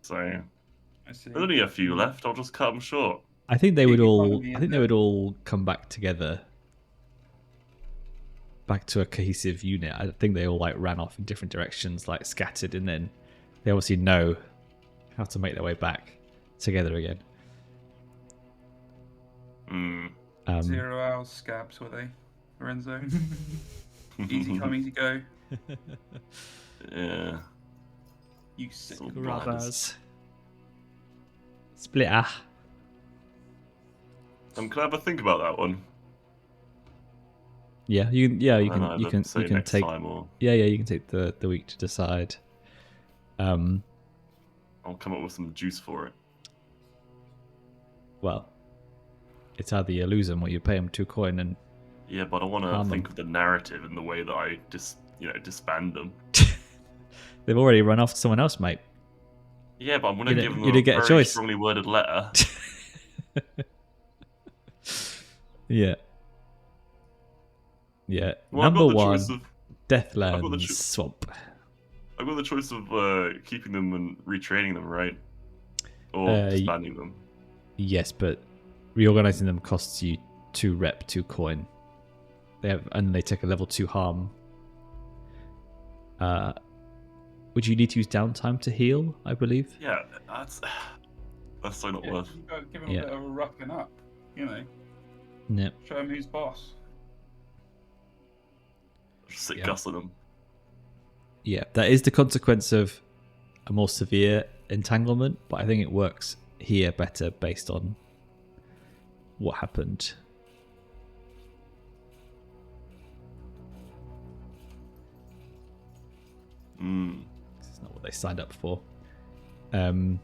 So I see. there's only a few left. I'll just cut them short. I think they would Keep all. economy I in think they there. would all come back together, back to a cohesive unit. I think they all like ran off in different directions, like scattered, and then they obviously know how to make their way back together again. 0 hours scabs, were they, Lorenzo? Easy come, easy go. Yeah. You sick. So Grabbers. Splitter. Can I have a think about that one? Yeah, you can. Yeah, you And can. either You can. say You can next take. time or Yeah, you can take the week to decide. I'll come up with some juice for it. Well, it's either you lose them or you pay them 2 coin and Yeah, but I want to Harm think them. of the narrative in the way that I disband them. they've already run off to someone else, mate. Yeah, but I'm going to You give didn't- them you a didn't get a very choice. strongly worded letter. Yeah. Yeah. Well, I've Number got the one, choice of Deathlands Swamp. I've got the choice of keeping them and retraining them, right? Or disbanding them. Yes, but reorganizing them costs you 2 rep, 2 coin. And they take a level 2 harm. Would you need to use downtime to heal, I believe? Yeah, that's so not worth. You've got to give them Yeah. a bit of a roughing up, you know. Yep. Show them who's boss. Just sit Yeah. gussing them. Yeah, that is the consequence of a more severe entanglement, but I think it works here better based on what happened. It's not what they signed up for. All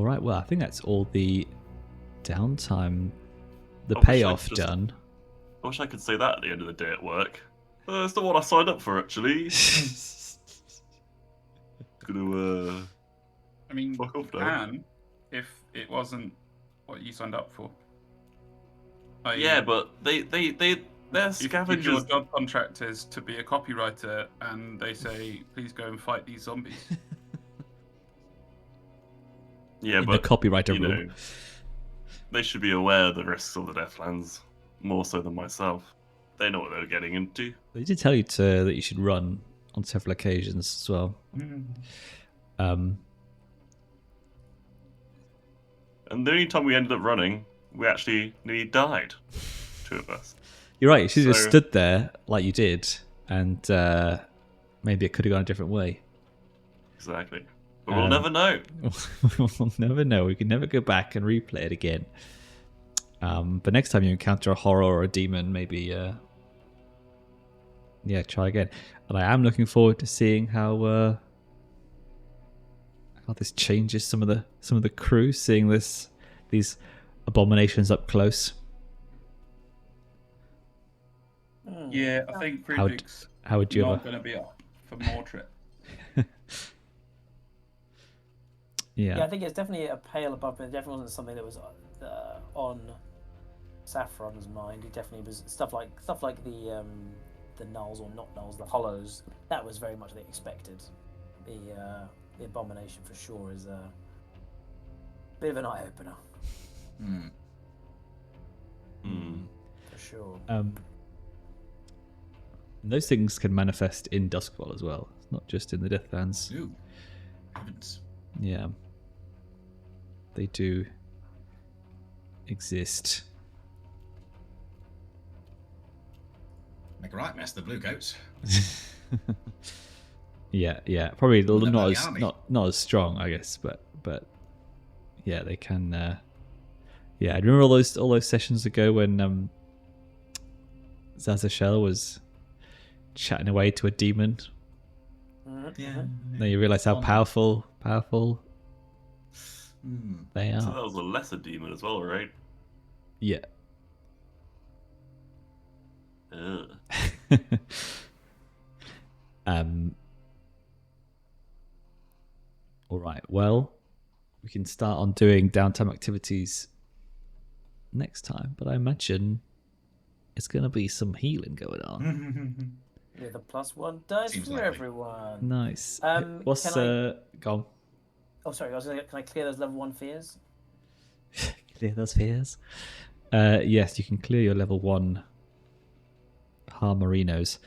right, well, I think that's all the downtime, the I wish I payoff just- done. I wish I could say that at the end of the day at work. That's not what I signed up for, actually. Gonna I mean, fuck off you now. can if it wasn't what you signed up for. I.e., Yeah, but they're if your scavengers. job contract is to be a copywriter and they say, please go and fight these zombies. Yeah, In but the copywriter you rule. know, they should be aware of the risks of the Deathlands more so than myself. They know what they're getting into. They did tell you that you should run on several occasions as well. And the only time we ended up running, we actually nearly died. 2 of us. You're right. You should have So- stood there like you did, and maybe it could have gone a different way. Exactly. But we'll never know. We'll never know. We can never go back and replay it again. But next time you encounter a horror or a demon, maybe try again. And I am looking forward to seeing how this changes some of the crew, seeing these abominations up close. Yeah, I think How would- Friedrich's How would you not ever? going to be up for more trip. Yeah, Yeah. I think it's definitely a pale above, but it definitely wasn't something that was on Saffron's mind. He definitely was stuff like the nulls or not nulls, the hollows. That was very much the expected. The abomination for sure is a bit of an eye opener. For sure. Those things can manifest in Duskwall as well. It's not just in the Deathlands. Ooh, heavens. Yeah. They do exist. Make a right mess of the bluecoats. Yeah. Probably What about not the as army? not as strong, I guess, but yeah, they can. Yeah, I remember all those sessions ago when Zazashel was chatting away to a demon. Yeah. Then you realise how powerful they So are. that was a lesser demon as well, right? Yeah. Ugh. All right. Well, we can start on doing downtime activities next time, but I imagine it's going to be some healing going on. With a +1 dice Seems for likely. everyone. Nice. What's can gone? Oh, sorry. Can I clear those level 1 fears? Clear those fears. Yes, you can clear your level 1 Harmarinos.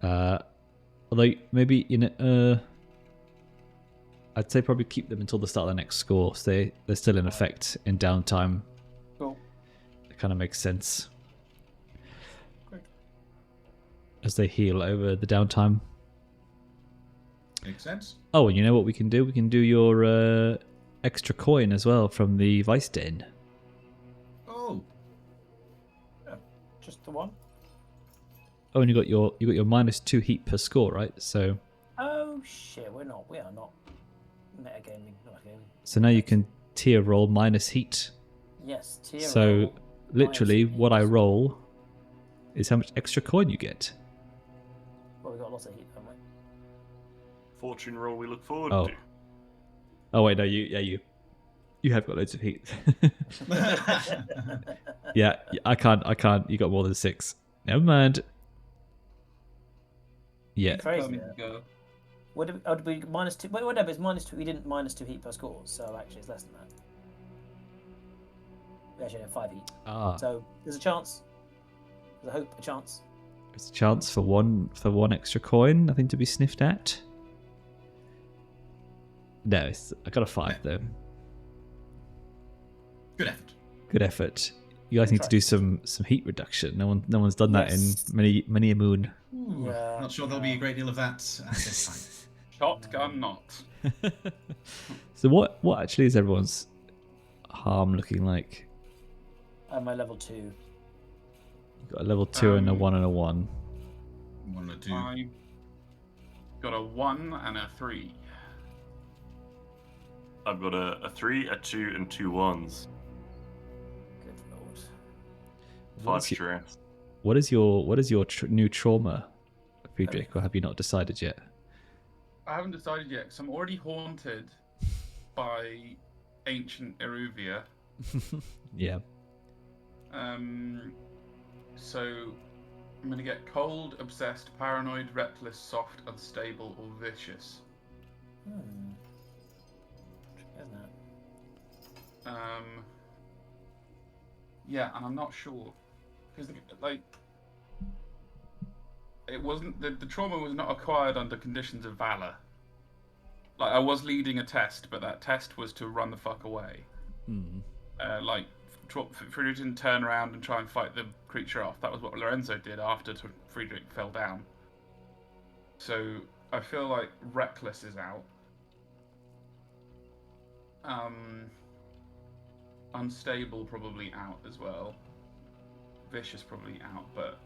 Although maybe I'd say probably keep them until the start of the next score. So they're still in effect in downtime. Cool. It kind of makes sense Great. as they heal over the downtime. Makes sense. Oh, and you know what we can do? We can do your extra coin as well from the Vice Den. Oh, Just the one? Oh, and you got your -2 heat per score, right? So Oh shit, we are not metagaming. now you can tier roll minus heat. Yes, tier So roll, literally, minus what I heat. roll is how much extra coin you get. Well, we got lots of heat, haven't we? Fortune roll we look forward Oh. to. Oh wait, no, you have got loads of heat. Yeah, I can't. You got more than 6. Never mind. Yeah, Crazy. Tell me to go. Would it be -2? Wait, whatever. It's -2. We didn't -2 heat per score, so actually it's less than that. We actually have 5 heat. So there's a chance. There's a hope, a chance. there's a chance for one extra coin. Nothing to be sniffed at. No, I got a 5 though. good effort. Good effort. You guys need to do some heat reduction. No one's done that in many a moon. Yeah. Not sure there'll be a great deal of that at this time. Shotgun not. So what actually is everyone's harm looking like? My level 2. You've got a level 2 and a 1 and a 1. 1 or 2. I got a 1 and a 3. I've got a 3, a 2, and 2 1s. Good lord. 5 stress. What is your new trauma, Friedrich, or have you not decided yet? I haven't decided yet because I'm already haunted by ancient Eruvia. Yeah. So I'm gonna get cold, obsessed, paranoid, reckless, soft, unstable, or vicious. Isn't it? Yeah, and I'm not sure because like it wasn't the trauma was not acquired under conditions of valor. Like I was leading a test, but that test was to run the fuck away. Like Friedrich didn't turn around and try and fight the creature off. That was what Lorenzo did after Friedrich fell down. So I feel like reckless is out. Unstable probably out as well. Vicious probably out, but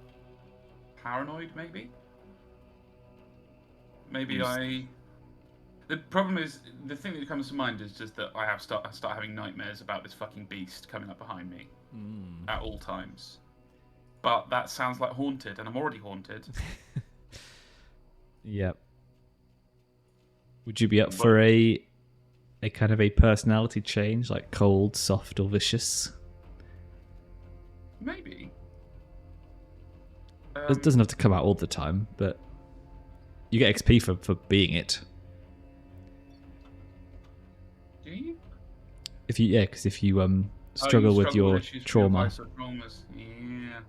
paranoid maybe. The problem is the thing that comes to mind is just that I start having nightmares about this fucking beast coming up behind me at all times. But that sounds like haunted, and I'm already haunted. Yep. Would you be up for a kind of a personality change, like cold, soft, or vicious? It doesn't have to come out all the time, but you get XP for being it. Do you? Because if you struggle with your issues with trauma, vice or traumas. Yeah.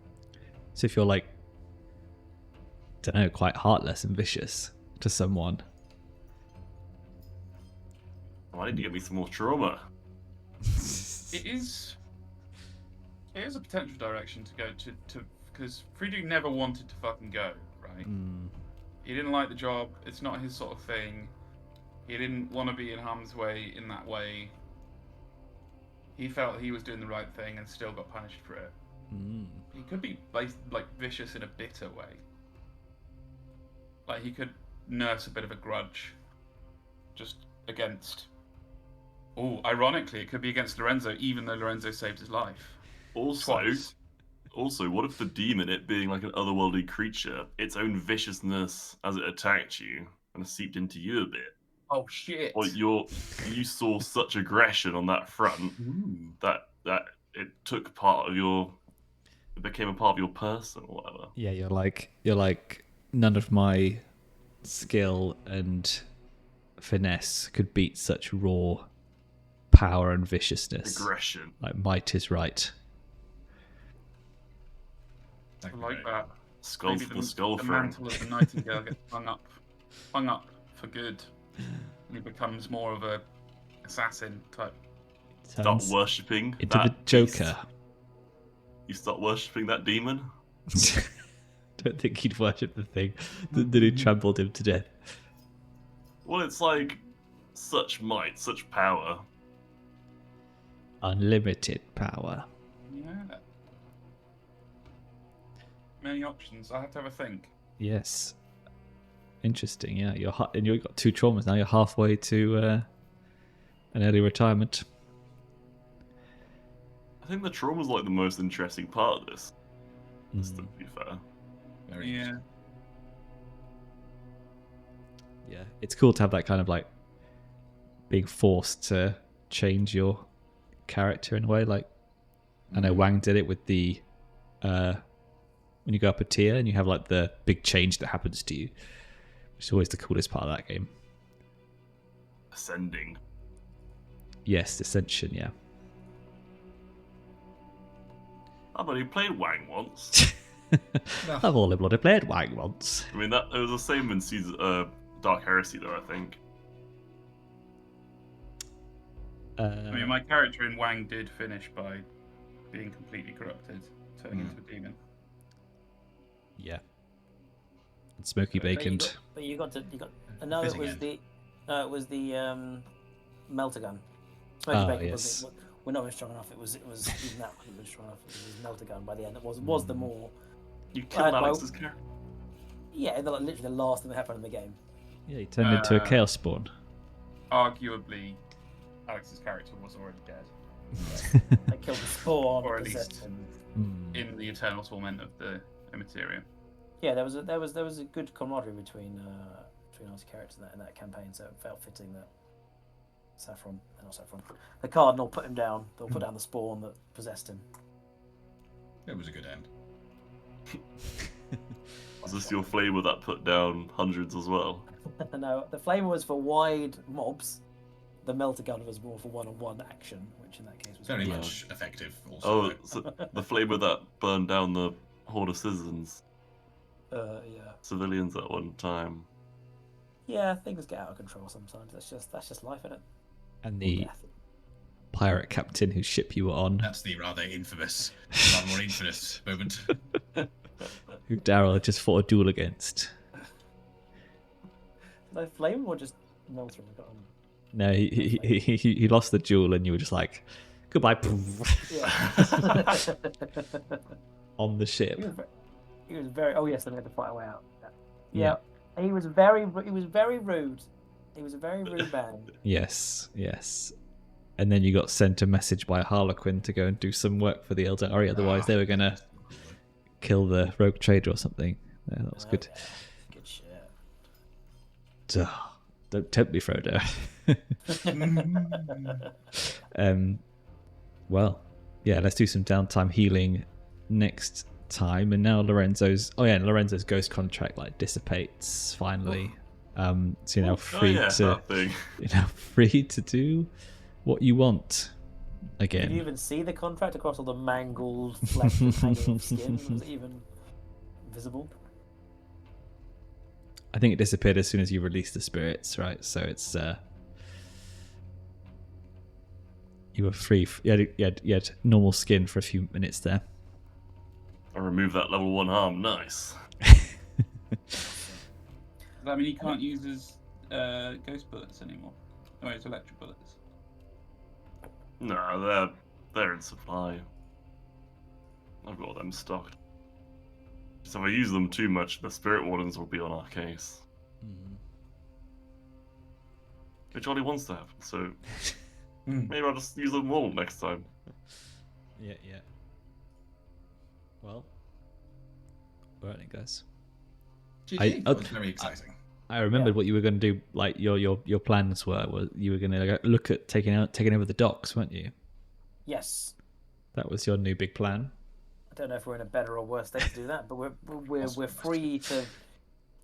so if you're like, don't know, quite heartless and vicious to someone, I need to get me some more trauma. It is a potential direction to go to because Friedrich never wanted to fucking go, right? He didn't like the job. It's not his sort of thing. He didn't want to be in harm's way in that way. He felt he was doing the right thing and still got punished for it. He could be like vicious in a bitter way. Like he could nurse a bit of a grudge, just against. Oh, ironically, it could be against Lorenzo, even though Lorenzo saved his life. Also, what if the demon, it being like an otherworldly creature, its own viciousness as it attacked you, kind of seeped into you a bit? Oh shit! Or you saw such aggression on that front that it took part of your, it became a part of your person or whatever. yeah, you're like none of my skill and finesse could beat such raw power and viciousness. Aggression. Like might is right. I like that. Skull Maybe for the skull the friend. mantle of the Nightingale gets hung up for good, and he becomes more of a assassin type. Start Turns worshipping into that the Joker. beast. You start worshipping that demon. Don't think he'd worship the thing that he trampled him to death. Well, it's like such might, such power. Unlimited power. Yeah. Many options. I have to have a think. Yes. Interesting. Yeah, and you've got 2 traumas now. You're halfway to an early retirement. I think the trauma's like the most interesting part of this. Just to be fair. Very Yeah. interesting. Yeah, it's cool to have that kind of like being forced to change your character in a way. Like I know Wang did it with the when you go up a tier and you have like the big change that happens to you, which is always the coolest part of that game. Ascending. Yes, Ascension. Yeah. I've only played Wang once. I've only bloody played Wang once. I mean, it was the same in season Dark Heresy, though. I think. I mean, my character in Wang did finish by being completely corrupted, turning into a demon. Yeah. And smoky baconed. But you got. No, it Fizzing was end. it was the melter gun. Smoky Oh, bacon yes. we're not strong enough. It was even that wasn't really strong enough. It was melter gun by the end. It was the more. You killed well, Alex's character. Yeah, literally the last thing that happened in the game. Yeah, he turned into a chaos spawn. Arguably, Alex's character was already dead, I killed the spawn. or at possessed least him. in the eternal torment of the Immaterium. Yeah, there was a good camaraderie between our characters in that campaign, so it felt fitting that the Cardinal put him down. They'll put down the spawn that possessed him. It was a good end. Was this your flavor that put down hundreds as well? No, the flavor was for wide mobs. The melter gun was more for one-on-one action, which in that case was Very good. much effective. Also, Oh, though. so the flavor that burned down the horde of citizens, Yeah. civilians at one time. Yeah, things get out of control sometimes. That's just life, isn't it? And the Death. pirate captain whose ship you were on, That's the rather more infamous moment. who Daryl had just fought a duel against. No flame or just melter on the gun? No, he lost the duel, and you were just like, goodbye. Yeah. On the ship. He was very. Oh yes, they had to fight a way out. Yeah. He was very rude. He was a very rude man. Yes. And then you got sent a message by Harlequin to go and do some work for the Eldari, otherwise they were going to kill the rogue trader or something. Yeah, that was good. Good shit. Duh. Don't tempt me, Frodo. Well, yeah, let's do some downtime healing next time, and now Lorenzo's ghost contract like dissipates finally. So you're now free that thing. you're now free to do what you want again. Did you even see the contract across all the mangled flesh and hanging skin? Was it even visible? I think it disappeared as soon as you released the spirits, right? So it's you were free. You had normal skin for a few minutes there. I removed that level 1 harm. Nice. Does that mean he can't use his ghost bullets anymore? Or his electric bullets? No, they're in supply. I've got them stocked. So if I use them too much, the spirit wardens will be on our case. Which Olly wants to happen, so maybe I'll just use them all next time. Yeah. Well, right then, guys. GG. That was very exciting. I remembered what you were going to do. Like your plans were you were going to look at taking over the docks, weren't you? Yes. That was your new big plan. I don't know if we're in a better or worse state to do that, but we're free to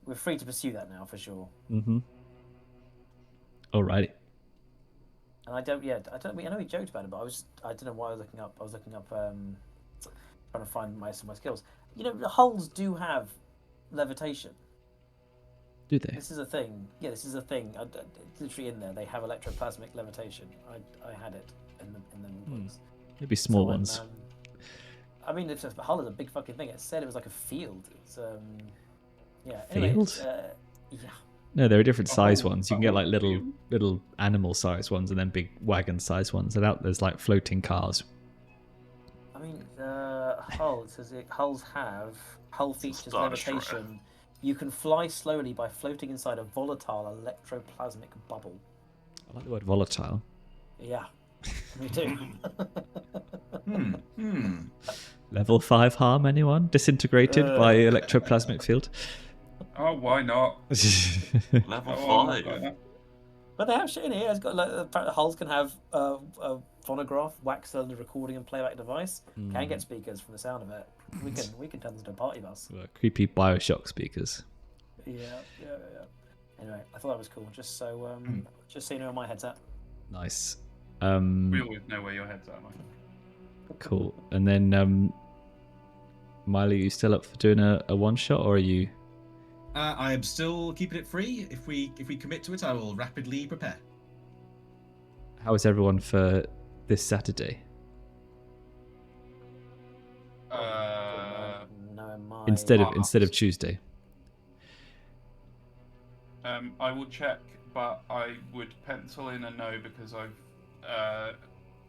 pursue that now for sure. Alrighty. And I know we joked about it, but I don't know why I was looking up. Trying to find my skills. You know, the hulls do have levitation. Do they? This is a thing. Yeah, this is a thing. It's literally in there. They have electroplasmic levitation. I had it in the books. Maybe small ones. I mean, it's just, the hull is a big fucking thing. It said it was like a field. It's yeah. Anyway, Field? Yeah. No, there are different size ones. You can get like little animal size ones and then big wagon size ones. And out there's like floating cars. I mean, hull. It says hull features Star levitation. Destroyer. You can fly slowly by floating inside a volatile electroplasmic bubble. I like the word volatile. Yeah, me too. Level 5 harm, anyone? Disintegrated by electroplasmic field? Oh, why not? Level Oh, 5. But they have shit in here. It's got like apparently hulls can have a phonograph, wax cylinder recording and playback device. Can get speakers from the sound of it. We can turn this into a party bus. Creepy Bioshock speakers. Yeah. Anyway, I thought that was cool. Just so you know where my head's at. Nice. We always know where your head's at, Mike. Cool. And then, Milo, you still up for doing a one shot, or are you? I am still keeping it free. If we commit to it, I will rapidly prepare. How is everyone for this Saturday? Instead of Tuesday. I will check, but I would pencil in a no because I've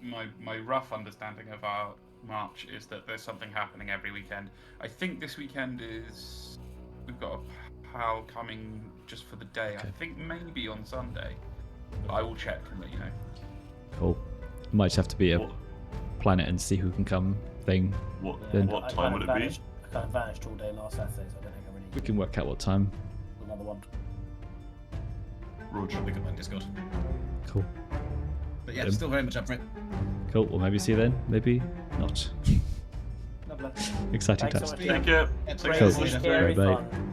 my rough understanding of our March is that there's something happening every weekend. I think this weekend we've got a pal coming just for the day. Okay. I think maybe on Sunday. But I will check and let you know. Cool. Might just have to be a planet and see who can come thing. What I time would it be? I kind of vanished all day last Saturday, so I don't think I really We can work out what time. another one. Roger, pick up on Discord. Cool. But yeah, still very much up for it. Cool. Well, maybe see you then. Maybe not. Lovely. Exciting Thanks times. so much. Take care. Yeah, Take great. care. Cool. Scary Bye. fun.